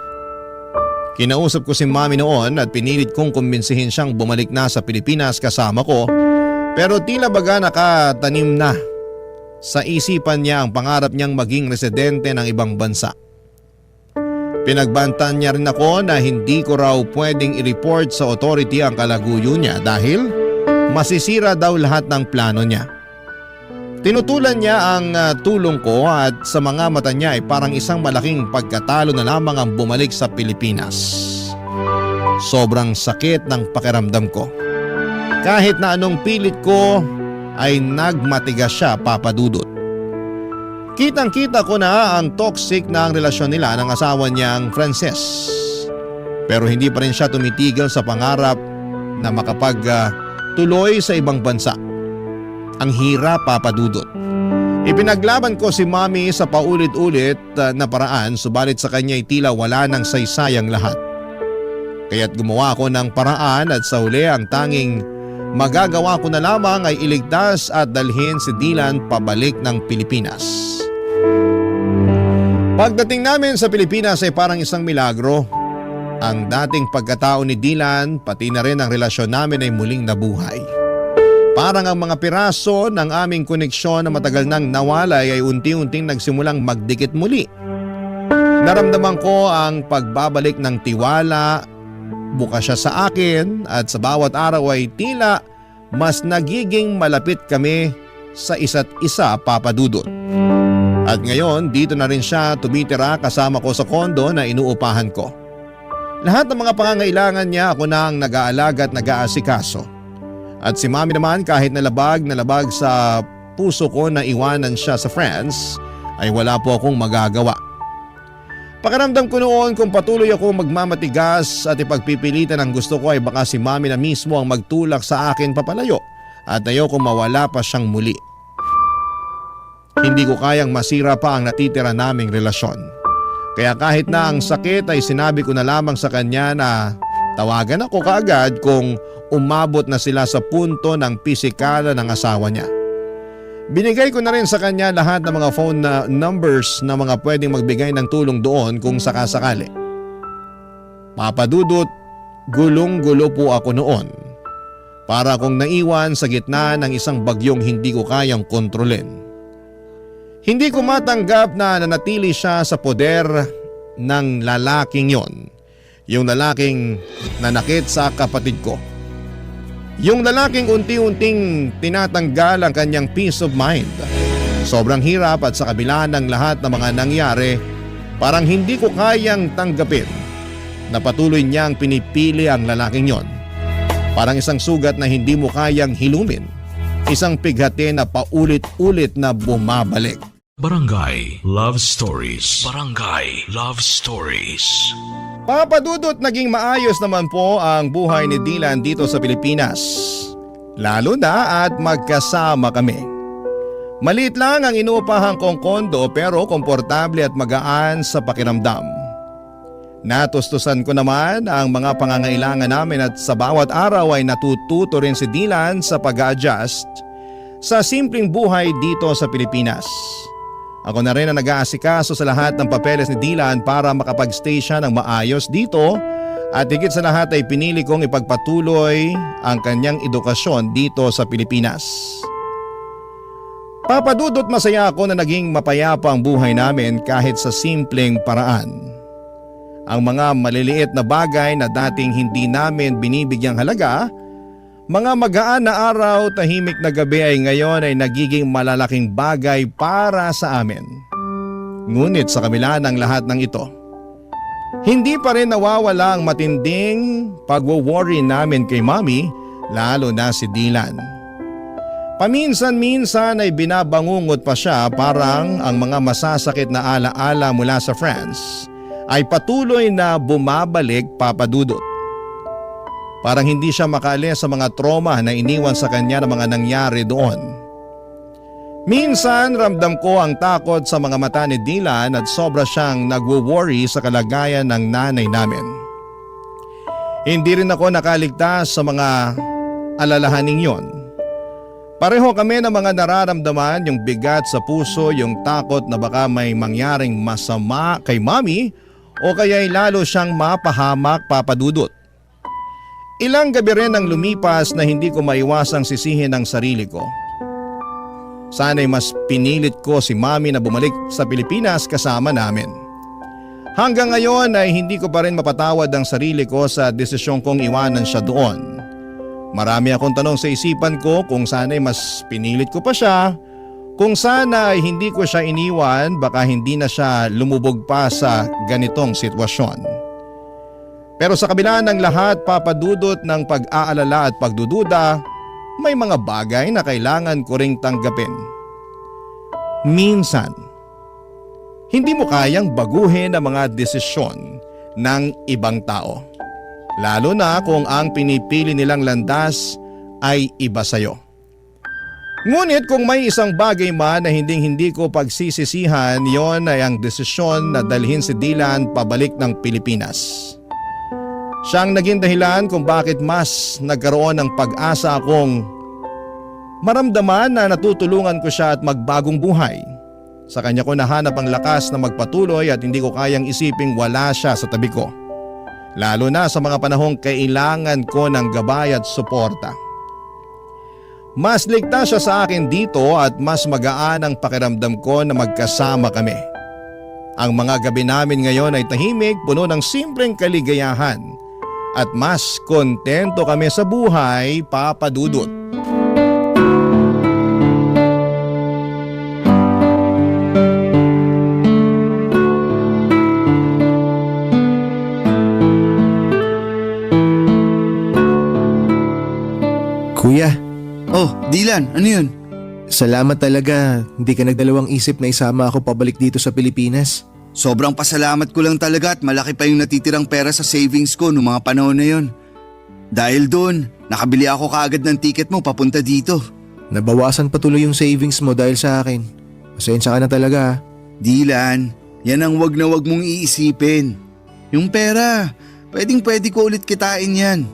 Kinausap ko si Mami noon at pinilit kong kumbinsihin siyang bumalik na sa Pilipinas kasama ko, pero tila baga nakatanim na sa isipan niya ang pangarap niyang maging residente ng ibang bansa. Pinagbantan niya rin ako na hindi ko raw pwedeng i-report sa authority ang kalaguyo niya dahil masisira daw lahat ng plano niya. Tinutulan niya ang tulong ko at sa mga mata niya ay parang isang malaking pagkatalo na lamang ang bumalik sa Pilipinas. Sobrang sakit ng pakiramdam ko. Kahit na anong pilit ko ay nagmatigas siya, Papa Dudut. Kitang-kita ko na ang toxic na ang relasyon nila ng asawa niyang Frances. Pero hindi pa rin siya tumitigil sa pangarap na makapagtuloy sa ibang bansa. Ang hirap, Papa Dudut. Ipinaglaban ko si Mami sa paulit-ulit na paraan, subalit sa kanya ay tila wala nang saysayang lahat. Kaya't gumawa ako ng paraan at sa huli ang tanging magagawa ko na lamang ay iligtas at dalhin si Dylan pabalik ng Pilipinas. Pagdating namin sa Pilipinas ay parang isang milagro. Ang dating pagkatao ni Dylan pati na rin ang relasyon namin ay muling nabuhay. Parang ang mga piraso ng aming koneksyon na matagal nang nawalay ay unti-unting nagsimulang magdikit muli. Naramdaman ko ang pagbabalik ng tiwala, bukas siya sa akin at sa bawat araw ay tila mas nagiging malapit kami sa isa't isa, Papa Dudut. At ngayon dito na rin siya tumitira kasama ko sa kondo na inuupahan ko. Lahat ng mga pangangailangan niya ako na ang nag-aalaga at nag-aasikaso. At si Mami naman kahit nalabag sa puso ko na iwanan siya sa France ay wala po akong magagawa. Pakiramdam ko noon kung patuloy ako magmamatigas at ipagpipilitan ang gusto ko ay baka si Mami na mismo ang magtulak sa akin papalayo at ayoko mawala pa siyang muli. Hindi ko kayang masira pa ang natitira naming relasyon. Kaya kahit na ang sakit ay sinabi ko na lamang sa kanya na tawagan ako kaagad kung umabot na sila sa punto ng pisikala ng asawa niya. Binigay ko na rin sa kanya lahat ng mga phone numbers na mga pwedeng magbigay ng tulong doon kung sakasakali. Papa Dudut, gulong-gulo po ako noon. Para akong naiwan sa gitna ng isang bagyong hindi ko kayang kontrolin. Hindi ko matanggap na nanatili siya sa poder ng lalaking yon. Yung lalaking nanakit sa kapatid ko. Yung lalaking unti-unting tinatanggal ang kanyang peace of mind. Sobrang hirap at sa kabila ng lahat ng mga nangyari, parang hindi ko kayang tanggapin na patuloy niyang pinipili ang lalaking yon. Parang isang sugat na hindi mo kayang hilumin. Isang pighati na paulit-ulit na bumabalik. Barangay Love Stories. Barangay Love Stories. Papa Dudut, naging maayos naman po ang buhay ni Dylan dito sa Pilipinas. Lalo na at magkasama kami. Maliit lang ang inuupahan kong kondo pero komportable at magaan sa pakiramdam. Natustusan ko naman ang mga pangangailangan namin at sa bawat araw ay natututo rin si Dylan sa pag-a-adjust sa simpleng buhay dito sa Pilipinas. Ako na rin ang nag-aasikaso sa lahat ng papeles ni Dylan para makapag-stay siya ng maayos dito at higit sa lahat ay pinili kong ipagpatuloy ang kanyang edukasyon dito sa Pilipinas. Papadudot masaya ako na naging mapayapa ang buhay namin kahit sa simpleng paraan. Ang mga maliliit na bagay na dating hindi namin binibigyang halaga, mga magaan na araw, tahimik na gabi ay ngayon ay nagiging malalaking bagay para sa amin. Ngunit sa kabila ng lahat ng ito, hindi pa rin nawawala ang matinding pagwo-worry namin kay Mommy, lalo na si Dylan. Paminsan-minsan ay binabangungot pa siya parang ang mga masasakit na alaala mula sa France ay patuloy na bumabalik, Papadudot. Parang hindi siya makaalis sa mga trauma na iniwan sa kanya ng mga nangyari doon. Minsan ramdam ko ang takot sa mga mata ni Dylan at sobra siyang nagwo-worry sa kalagayan ng nanay namin. Hindi rin ako nakaligtas sa mga alalahaning yon. Pareho kami ng mga nararamdaman, yung bigat sa puso, yung takot na baka may mangyaring masama kay Mommy o kaya'y lalo siyang mapahamak, Papadudot. Ilang gabi rin ang lumipas na hindi ko maiwasang sisihin ang sarili ko. Sana'y mas pinilit ko si Mommy na bumalik sa Pilipinas kasama namin. Hanggang ngayon ay hindi ko pa rin mapatawad ang sarili ko sa desisyon kong iwanan siya doon. Marami akong tanong sa isipan ko kung sana'y mas pinilit ko pa siya. Kung sana ay hindi ko siya iniwan, baka hindi na siya lumubog pa sa ganitong sitwasyon. Pero sa kabila ng lahat, Papadudot, ng pag-aalala at pagdududa, may mga bagay na kailangan ko ring tanggapin. Minsan, hindi mo kayang baguhin ang mga desisyon ng ibang tao. Lalo na kung ang pinipili nilang landas ay iba sa'yo. Ngunit kung may isang bagay man na hindi ko pagsisisihan, yon ay ang desisyon na dalhin si Dylan pabalik ng Pilipinas. Siyang naging dahilan kung bakit mas nagkaroon ng pag-asa akong maramdaman na natutulungan ko siya at magbagong buhay. Sa kanya ko nahanap ang lakas na magpatuloy at hindi ko kayang isiping wala siya sa tabi ko. Lalo na sa mga panahong kailangan ko ng gabay at suporta. Mas ligtas siya sa akin dito at mas magaan ang pakiramdam ko na magkasama kami. Ang mga gabi namin ngayon ay tahimik, puno ng simpleng kaligayahan at mas kontento kami sa buhay, Papadudot. Kuya, Oh, Dylan, ano yun? salamat talaga. Hindi ka nagdalawang isip na isama ako pabalik dito sa Pilipinas. Sobrang pasalamat ko lang talaga at malaki pa yung natitirang pera sa savings ko noong mga panahon na yun. Dahil doon, nakabili ako kaagad ng ticket mo papunta dito. Nabawasan pa tuloy yung savings mo dahil sa akin. Pasensya ka na talaga. Dylan, yan ang wag na wag mong iisipin. Yung pera, pwede ko ulit kitain yan.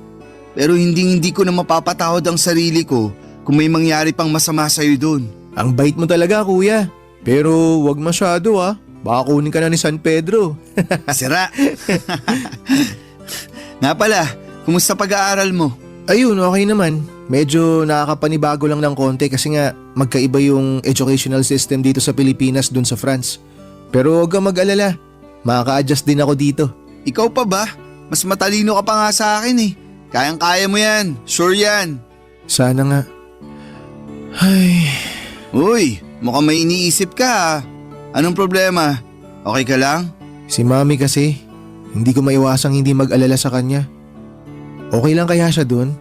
Pero hindi ko na mapapatawad ang sarili ko kung may mangyari pang masama sa'yo doon. Ang bait mo talaga, kuya. Pero wag masyado ah. Baka kunin ka na ni San Pedro. Sira. Nga pala, kumusta pag-aaral mo? Ayun, okay naman. Medyo nakakapanibago lang ng konti kasi nga magkaiba yung educational system dito sa Pilipinas dun sa France. Pero huwag kang mag-alala. Makaka-adjust din ako dito. Ikaw pa ba? Mas matalino ka pa nga sa akin eh. Kayang-kaya mo yan. Sure yan. Sana nga. Ay, Uy, mukhang may iniisip ka ah. Anong problema? Okay ka lang? si Mami kasi, hindi ko maiwasang hindi mag-alala sa kanya. Okay lang kaya siya dun?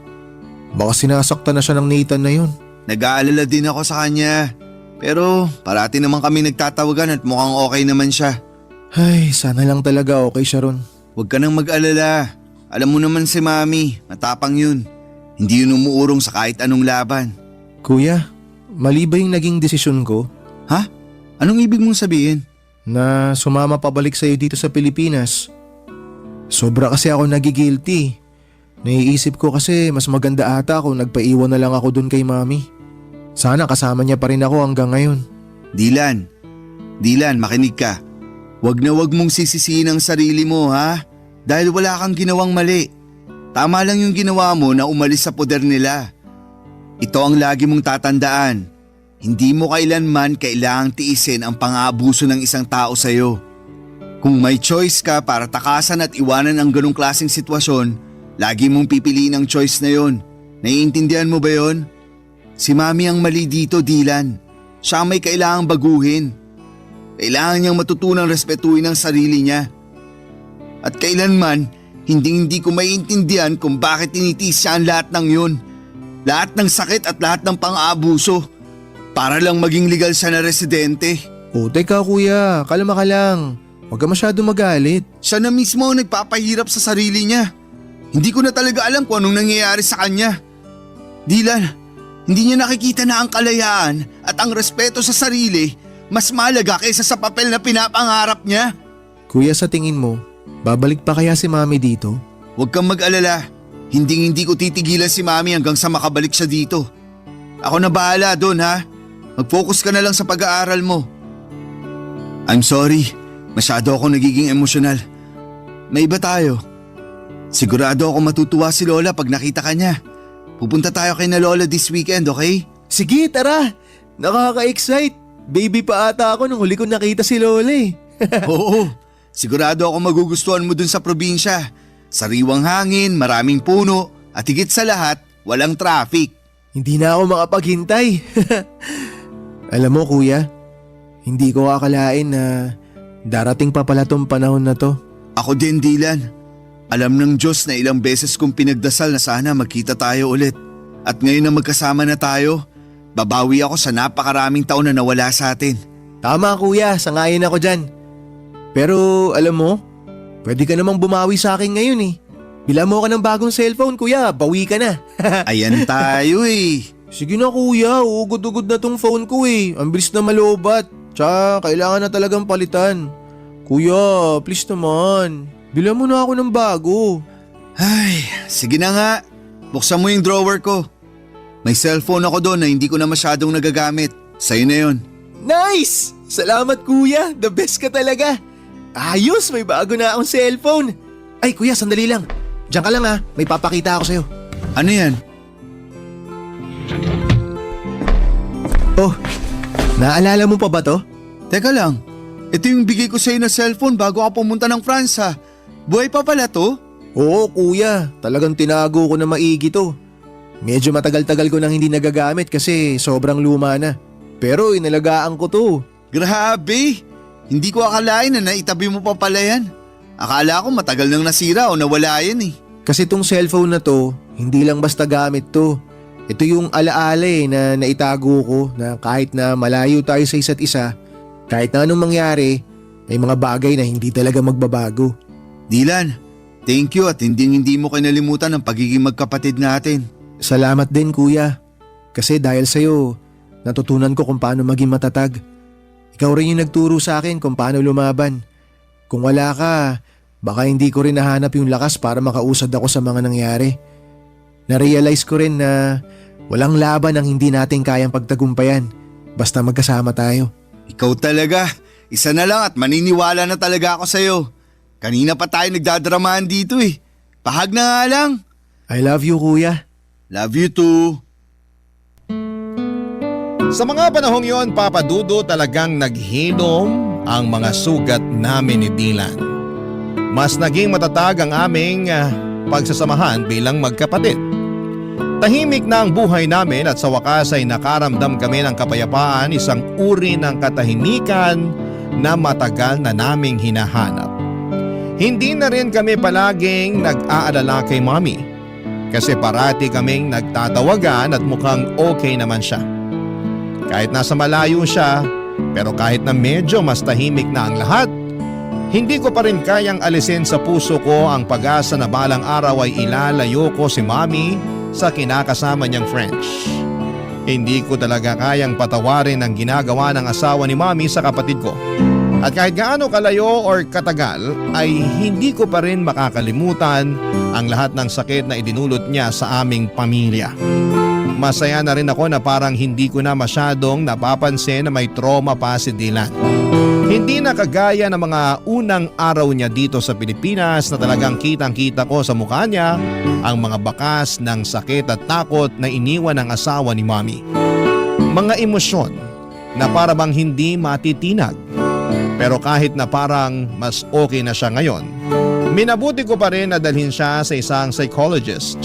Baka sinasaktan na siya ng Nathan na yun. Nag-aalala din ako sa kanya. Pero parati naman kami nagtatawagan at mukhang okay naman siya. Ay, sana lang talaga okay siya ron. Huwag ka nang mag-alala. Alam mo naman si Mami, matapang yun. Hindi yun umuurong sa kahit anong laban. Kuya, mali ba yung naging desisyon ko Ha? Anong ibig mong sabihin? na sumama pabalik sa'yo dito sa Pilipinas? Sobra kasi ako nagigilty. Naiisip ko kasi mas maganda ata kung nagpaiwan na lang ako dun kay Mami. Sana kasama niya pa rin ako hanggang ngayon. Dylan, makinig ka. Wag na wag mong sisisihin ang sarili mo, ha? Dahil wala kang ginawang mali. Tama lang yung ginawa mo na umalis sa poder nila. Ito ang lagi mong tatandaan. Hindi mo kailanman kailangang tiisin ang pang-aabuso ng isang tao sa'yo. Kung may choice ka para takasan at iwanan ang ganong klaseng sitwasyon, lagi mong pipiliin ang choice na yon. Naiintindihan mo ba yon? Si Mami ang mali dito, Dylan. Siya ang may kailangang baguhin. Kailangan niyang matutunang respetuhin ang sarili niya. At kailanman, hindi ko maiintindihan kung bakit tinitiis siya ang lahat ng yun. Lahat ng sakit at lahat ng pang-aabuso. Para lang maging legal siya na residente. O teka kuya, kalma ka lang. Huwag ka masyado magalit. Siya na mismo ang nagpapahirap sa sarili niya. Hindi ko na talaga alam kung anong nangyayari sa kanya. Dylan, hindi niya nakikita na ang kalayaan at ang respeto sa sarili mas mahalaga kaysa sa papel na pinapangarap niya. Kuya, sa tingin mo, babalik pa kaya si Mami dito? Huwag kang mag-alala. Hindi ko titigilan si Mami hanggang sa makabalik siya dito. Ako na bahala doon, ha? Mag-focus ka na lang sa pag-aaral mo. I'm sorry. Masyado ako nagiging emosyonal. May iba tayo. Sigurado ako matutuwa si Lola pag nakita ka niya. Pupunta tayo kay na Lola this weekend, okay? Sige, tara! Nakaka-excite! Baby pa ata ako nung huli ko nakita si Lola eh. Oo, sigurado ako magugustuhan mo dun sa probinsya. Sariwang hangin, maraming puno, at higit sa lahat, walang traffic. Hindi na ako makapaghintay. Alam mo kuya, hindi ko akalain na darating pa pala tong panahon na to. Ako din, Dylan. Alam ng Diyos na ilang beses kong pinagdasal na sana magkita tayo ulit. At ngayon na magkasama na tayo, babawi ako sa napakaraming taon na nawala sa atin. Tama kuya, sangayon ako dyan. Pero alam mo, pwede ka namang bumawi sa akin ngayon eh. Bila mo ka ng bagong cellphone kuya, bawi ka na. Ayan tayo eh. Sige na kuya, ugod-ugod na tong phone ko eh. Ang bilis na malobat. Tsaka kailangan na talagang palitan. Kuya, please naman. Bila mo na ako ng bago. Ay, sige na nga. Buksan mo yung drawer ko. May cellphone ako doon na hindi ko na masyadong nagagamit. Sa'yo na yun. Nice! Salamat kuya, the best ka talaga. Ayos, may bago na akong cellphone. Ay kuya, sandali lang. Diyan ka lang ha, may papakita ako sa'yo. Ano yan? Oh, naalala mo pa ba to? Teka lang. Ito yung bigay ko sa'yo na cellphone bago ka pumunta ng France ha. Buhay pa pala to? Oo kuya, talagang tinago ko na maigi to. Medyo matagal-tagal ko nang hindi nagagamit kasi sobrang luma na. Pero inalagaan ko to. Grabe! Hindi ko akalain na naitabi mo pa pala yan. Akala ko matagal nang nasira o nawala yan eh. Kasi tong cellphone na to, hindi lang basta gamit to. Ito yung alaala na naitago ko na kahit na malayo tayo sa isa't isa, kahit na anong mangyari, may mga bagay na hindi talaga magbabago. Dylan, thank you at hindi mo kinalimutan ang pagiging magkapatid natin. Salamat din kuya. Kasi dahil sa'yo, natutunan ko kung paano maging matatag. Ikaw rin yung nagturo sa akin kung paano lumaban. Kung wala ka, baka hindi ko rin nahanap yung lakas para makausad ako sa mga nangyari. Na-realize ko rin na walang laban ang hindi natin kayang pagtagumpayan basta magkasama tayo. Ikaw talaga, isa na lang at maniniwala na talaga ako sa'yo. Kanina pa tayo nagdadramahan dito eh. Pahag na nga lang. I love you kuya. Love you too. Sa mga panahong yon, Papa Dudo, talagang naghinom ang mga sugat namin ni Dylan. Mas naging matatag ang aming pagsasamahan bilang magkapatid. Tahimik na ang buhay namin at sa wakas ay nakaramdam kami ng kapayapaan, isang uri ng katahimikan na matagal na naming hinahanap. Hindi na rin kami palaging nag-aalala kay Mommy kasi parati kaming nagtatawagan at mukhang okay naman siya. Kahit nasa malayo siya, pero kahit na medyo mas tahimik na ang lahat, hindi ko pa rin kayang alisin sa puso ko ang pag-asa na balang araw ay ilalayo ko si Mommy sa kinakasama niyang French. Hindi ko talaga kayang patawarin ang ginagawa ng asawa ni Mami sa kapatid ko. At kahit gaano kalayo or katagal ay hindi ko pa rin makakalimutan ang lahat ng sakit na idinulot niya sa aming pamilya. Masaya na rin ako na parang hindi ko na masyadong napapansin na may trauma pa si Dylan. Hindi na kagaya ng mga unang araw niya dito sa Pilipinas na talagang kitang-kita ko sa mukha niya ang mga bakas ng sakit at takot na iniwan ng asawa ni Mami. Mga emosyon na parang hindi matitinag. Pero kahit na parang mas okay na siya ngayon, minabuti ko pa rin na dalhin siya sa isang psychologist.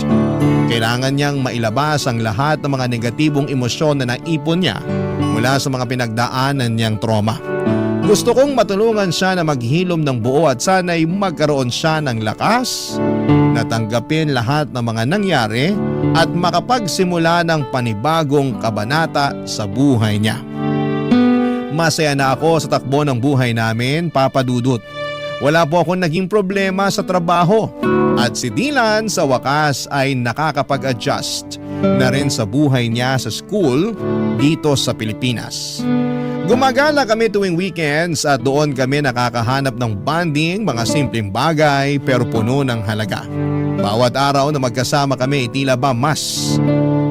Kailangan niyang mailabas ang lahat ng mga negatibong emosyon na naipon niya mula sa mga pinagdaanan niyang trauma. Gusto kong matulungan siya na maghilom ng buo at sana'y magkaroon siya ng lakas na tanggapin lahat ng mga nangyari at makapagsimula ng panibagong kabanata sa buhay niya. Masaya na ako sa takbo ng buhay namin, Papa Dudut. Wala po akong naging problema sa trabaho at si Dylan sa wakas ay nakakapag-adjust na rin sa buhay niya sa school dito sa Pilipinas. Gumagala kami tuwing weekends at doon kami nakakahanap ng bonding, mga simpleng bagay pero puno ng halaga. Bawat araw na magkasama kami tila ba mas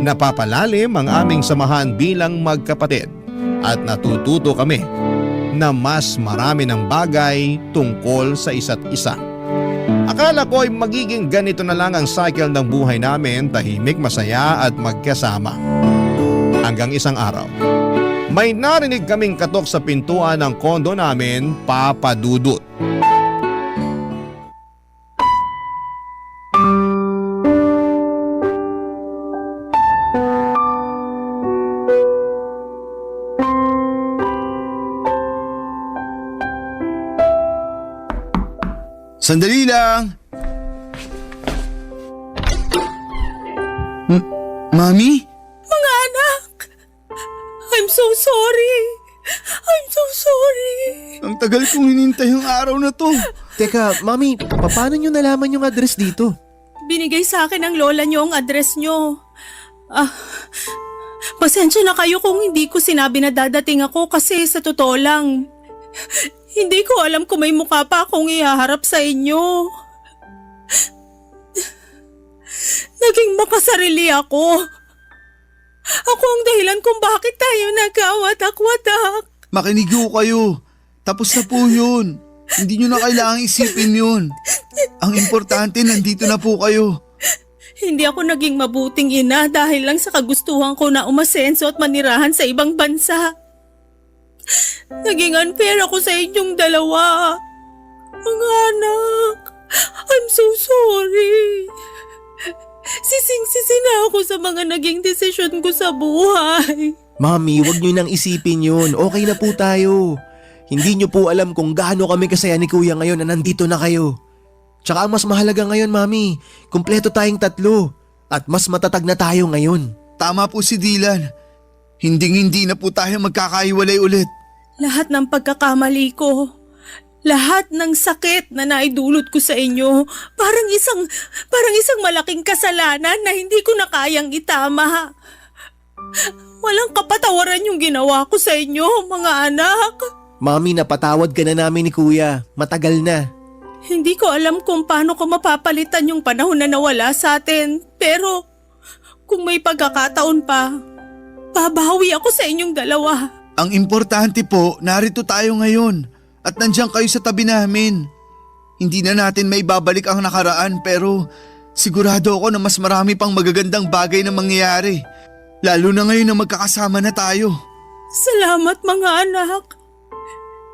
napapalalim ang aming samahan bilang magkapatid at natututo kami na mas marami ng bagay tungkol sa isa't isa. Akala ko ay magiging ganito na lang ang cycle ng buhay namin, tahimik, masaya at magkasama. Hanggang isang araw, may narinig kaming katok sa pintuan ng kondo namin, Papa Dudut. Sandali lang! Mami? Mga anak! I'm so sorry! I'm so sorry! Ang tagal kong hinintay ang araw na to. Teka, Mami, paano nyo nalaman yung address dito? Binigay sa akin ng lola niyo ang address niyo. Pasensya na kayo kung hindi ko sinabi na dadating ako kasi sa totoo lang, hindi ko alam kung may mukha pa akong ihaharap sa inyo. Naging makasarili ako. Ako ang dahilan kung bakit tayo nagkawatak-watak. Makinig ho kayo. Tapos na po yun. Hindi nyo na kailangang isipin yun. Ang importante, nandito na po kayo. Hindi ako naging mabuting ina dahil lang sa kagustuhan ko na umasenso at manirahan sa ibang bansa. Naging unfair ako sa inyong dalawa. Mga anak, I'm so sorry. Sising-sisi na ako sa mga naging desisyon ko sa buhay. Mami, wag nyo nang isipin yun. Okay na po tayo. Hindi nyo po alam kung gaano kami kasaya ni Kuya ngayon na nandito na kayo. Tsaka ang mas mahalaga ngayon, Mami, kumpleto tayong tatlo at mas matatag na tayo ngayon. Tama po si Dylan. Hindi na po tayo magkakaiwalay ulit. Lahat ng pagkakamali ko, lahat ng sakit na naidulot ko sa inyo, parang isang malaking kasalanan na hindi ko na kayang itama. Walang kapatawaran yung ginawa ko sa inyo, mga anak. Mami, napatawad ka na namin ni Kuya. Matagal na. Hindi ko alam kung paano ko mapapalitan yung panahon na nawala sa atin. Pero kung may pagkakataon pa, babawi ako sa inyong dalawa. Ang importante po, narito tayo ngayon at nandiyan kayo sa tabi namin. Hindi na natin may babalik ang nakaraan pero sigurado ako na mas marami pang magagandang bagay na mangyayari. Lalo na ngayon na magkakasama na tayo. Salamat mga anak.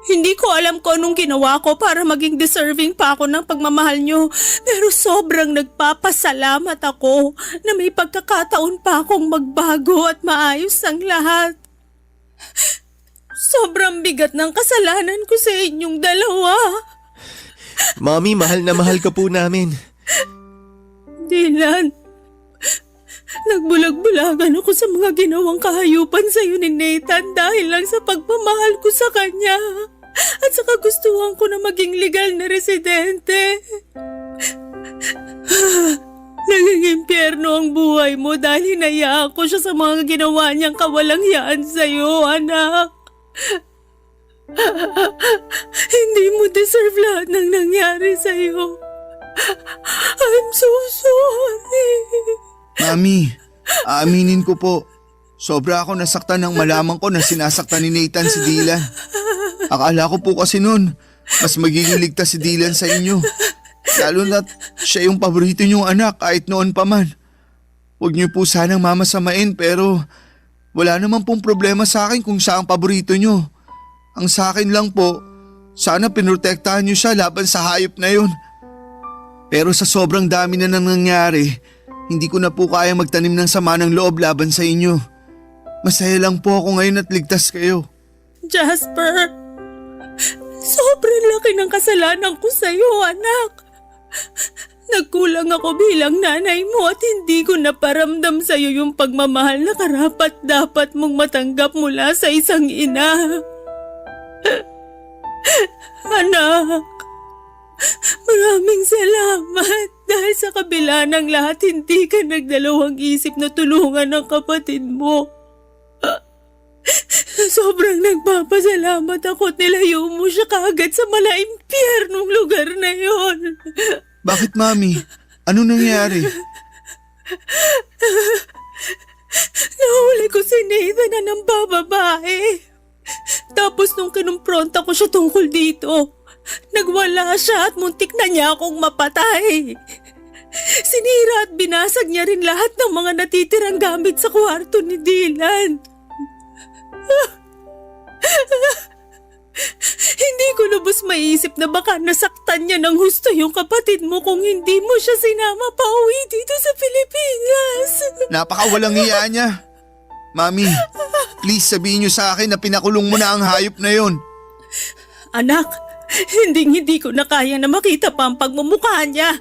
Hindi ko alam kung anong ginawa ko para maging deserving pa ako ng pagmamahal nyo. Pero sobrang nagpapasalamat ako na may pagkakataon pa akong magbago at maayos ang lahat. Sobrang bigat ng kasalanan ko sa inyong dalawa. Mami, mahal na mahal ka po namin. Dylan, nagbulag-bulagan ako sa mga ginawang kahayupan sa iyo ni Nathan dahil lang sa pagmamahal ko sa kanya at sa kagustuhan ko na maging legal na residente. Naging impyerno ang buhay mo dahil hinayaan ko siya sa mga ginawa niyang kawalangyaan sa'yo, anak. Hindi mo deserve lahat ng nangyari sa'yo. I'm so sorry. Mami, aaminin ko po. Sobra ako nasaktan nang malaman ko na sinasaktan ni Nathan si Dylan. Akala ko po kasi noon, mas magiging ligtas si Dylan sa inyo. Lalo na siya yung paborito niyong anak kahit noon pa man. Huwag niyo po sanang mamasamain pero wala naman pong problema sa akin kung siya ang paborito niyo. Ang sa akin lang po, sana pinrotektahan niyo siya laban sa hayop na yun. Pero sa sobrang dami na nang nangyari, hindi ko na po kaya magtanim ng sama ng loob laban sa inyo. Masaya lang po ako ngayon at ligtas kayo. Jasper, sobrang laki ng kasalanan ko sa'yo, anak. Nagkulang ako bilang nanay mo at hindi ko naparamdam sa'yo yung pagmamahal na karapat-dapat mong matanggap mula sa isang ina. Anak, maraming salamat dahil sa kabila ng lahat hindi ka nagdalawang isip na tulungan ng kapatid mo. Sobrang nagpapasalamat ako at nilayo mo siya kaagad sa malaimpyernong lugar na yon. Bakit, Mami? Ano nangyari? Nahuli ko si Nathan na ng bababae. Tapos nung kinumpronta ko siya tungkol dito, nagwala siya at muntik na niya akong mapatay. Sinira at binasag niya rin lahat ng mga natitirang gamit sa kwarto ni Dylan. Hindi ko lubos maiisip na baka nasaktan niya ng husto yung kapatid mo kung hindi mo siya sinama pa uwi dito sa Pilipinas. Napakawalang hiya niya. Mami, please sabihin niyo sa akin na pinakulong mo na ang hayop na yon. Anak, hindi ko na kaya na makita pa ang pagmumukha niya.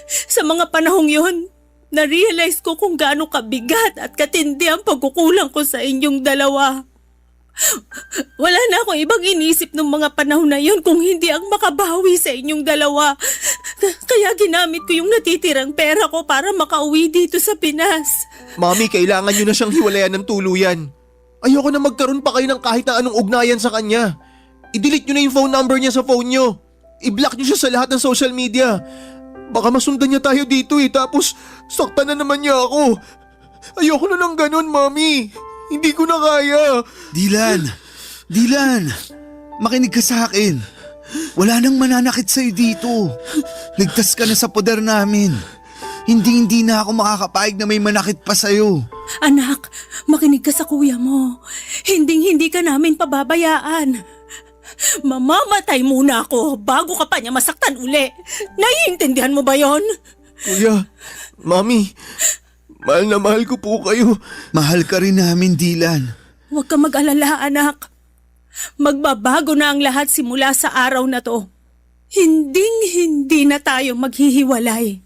Sa mga panahong yon, na-realize ko kung gaano kabigat at katindi ang pagkukulang ko sa inyong dalawa. Wala na akong ibang inisip ng mga panahon na yun kung hindi ang makabawi sa inyong dalawa. Kaya ginamit ko yung natitirang pera ko para makauwi dito sa Pinas. Mami, kailangan nyo na siyang hiwalayan ng tuluyan. Ayoko na magkaroon pa kayo ng kahit na anong ugnayan sa kanya. I-delete nyo na yung phone number niya sa phone nyo. I-block nyo siya sa lahat ng social media. Baka masundan niya tayo dito tapos saktan na naman niya ako. Ayoko na ng ganun, Mami. Hindi ko na kaya. Dylan, makinig ka sa akin. Wala nang mananakit sa'yo dito. Ligtas ka na sa poder namin. Hindi na ako makakapayag na may manakit pa sa'yo. Anak, makinig ka sa kuya mo. Hindi ka namin pababayaan. Mamamatay muna ako bago ka pa niya masaktan uli. Naiintindihan mo ba yon? Kuya, Mami, mahal na mahal ko po kayo. Mahal ka rin namin, Dylan. Huwag ka mag-alala, anak. Magbabago na ang lahat simula sa araw na to. Hindi na tayo maghihiwalay.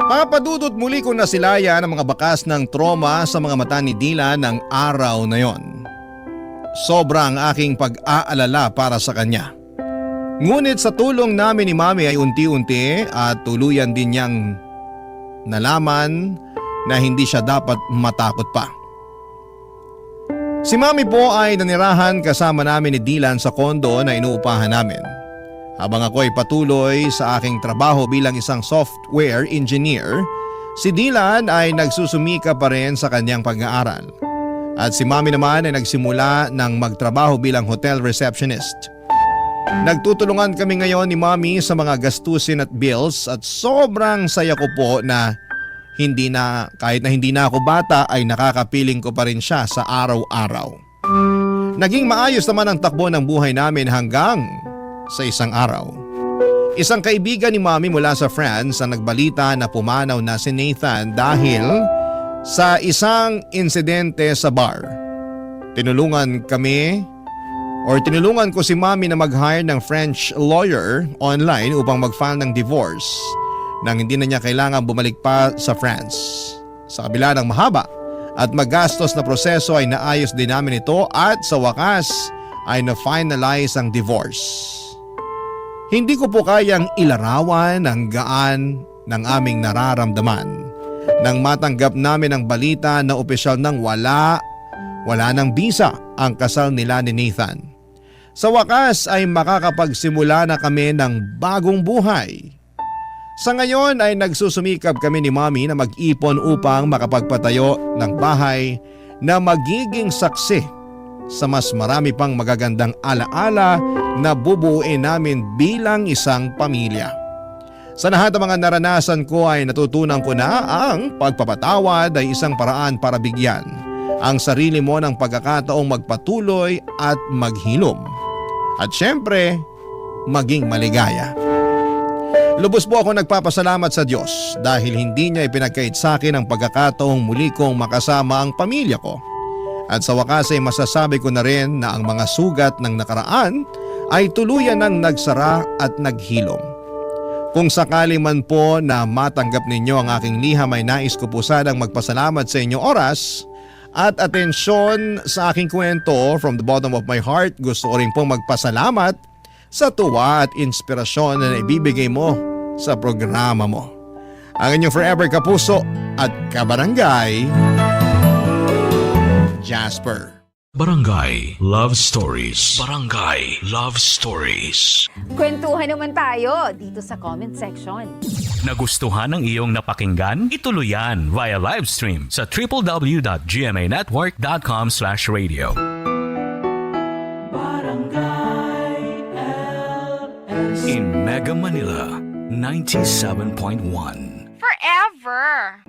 Papadudot muli ko na silaya ng mga bakas ng trauma sa mga mata ni Dylan ng araw na yon. Sobrang aking pag-aalala para sa kanya. Ngunit sa tulong namin ni Mami ay unti-unti at tuluyan din niyang nalaman na hindi siya dapat matakot pa. Si Mami po ay nanirahan kasama namin ni Dylan sa kondo na inuupahan namin. Habang ako ay patuloy sa aking trabaho bilang isang software engineer, si Dylan ay nagsusumika pa rin sa kanyang pag-aaral. At si Mami naman ay nagsimula ng magtrabaho bilang hotel receptionist. Nagtutulungan kami ngayon ni Mami sa mga gastusin at bills at sobrang saya ko po na kahit na hindi na ako bata ay nakakapiling ko pa rin siya sa araw-araw. Naging maayos naman ang takbo ng buhay namin hanggang sa isang araw. Isang kaibigan ni Mami mula sa France ang nagbalita na pumanaw na si Nathan dahil sa isang insidente sa bar. Tinulungan ko si Mami na mag-hire ng French lawyer online upang mag-file ng divorce nang hindi na niya kailangan bumalik pa sa France. Sa kabila ng mahaba at magastos na proseso ay naayos din namin ito at sa wakas ay na-finalize ang divorce. Hindi ko po kayang ilarawan ang gaan ng aming nararamdaman nang matanggap namin ang balita na opisyal nang wala ng bisa ang kasal nila ni Nathan. Sa wakas ay makakapagsimula na kami ng bagong buhay. Sa ngayon ay nagsusumikap kami ni Mommy na mag-ipon upang makapagpatayo ng bahay na magiging saksi sa mas marami pang magagandang alaala na bubuuin namin bilang isang pamilya. Sa lahat ng mga naranasan ko ay natutunan ko na ang pagpapatawad ay isang paraan para bigyan ang sarili mo ng pagkakataong magpatuloy at maghilom. At syempre, maging maligaya. Lubos po ako nagpapasalamat sa Diyos dahil hindi niya ipinagkait sa akin ang pagkakataong muli kong makasama ang pamilya ko. At sa wakas ay masasabi ko na rin na ang mga sugat ng nakaraan ay tuluyan ng nagsara at naghilom. Kung sakali man po na matanggap ninyo ang aking liham ay nais ko po sanang magpasalamat sa inyong oras at atensyon sa aking kwento. From the bottom of my heart, gusto ko rin pong magpasalamat sa tuwa at inspirasyon na ibibigay mo sa programa mo. Ang inyong forever kapuso at kabarangay, Jasper. Barangay Love Stories. Barangay Love Stories. Kwentuhan naman tayo dito sa comment section. Nagustuhan ng iyong napakinggan? Ituloy yan via live stream sa www.gmanetwork.com/radio. In Mega Manila, 97.1. Forever!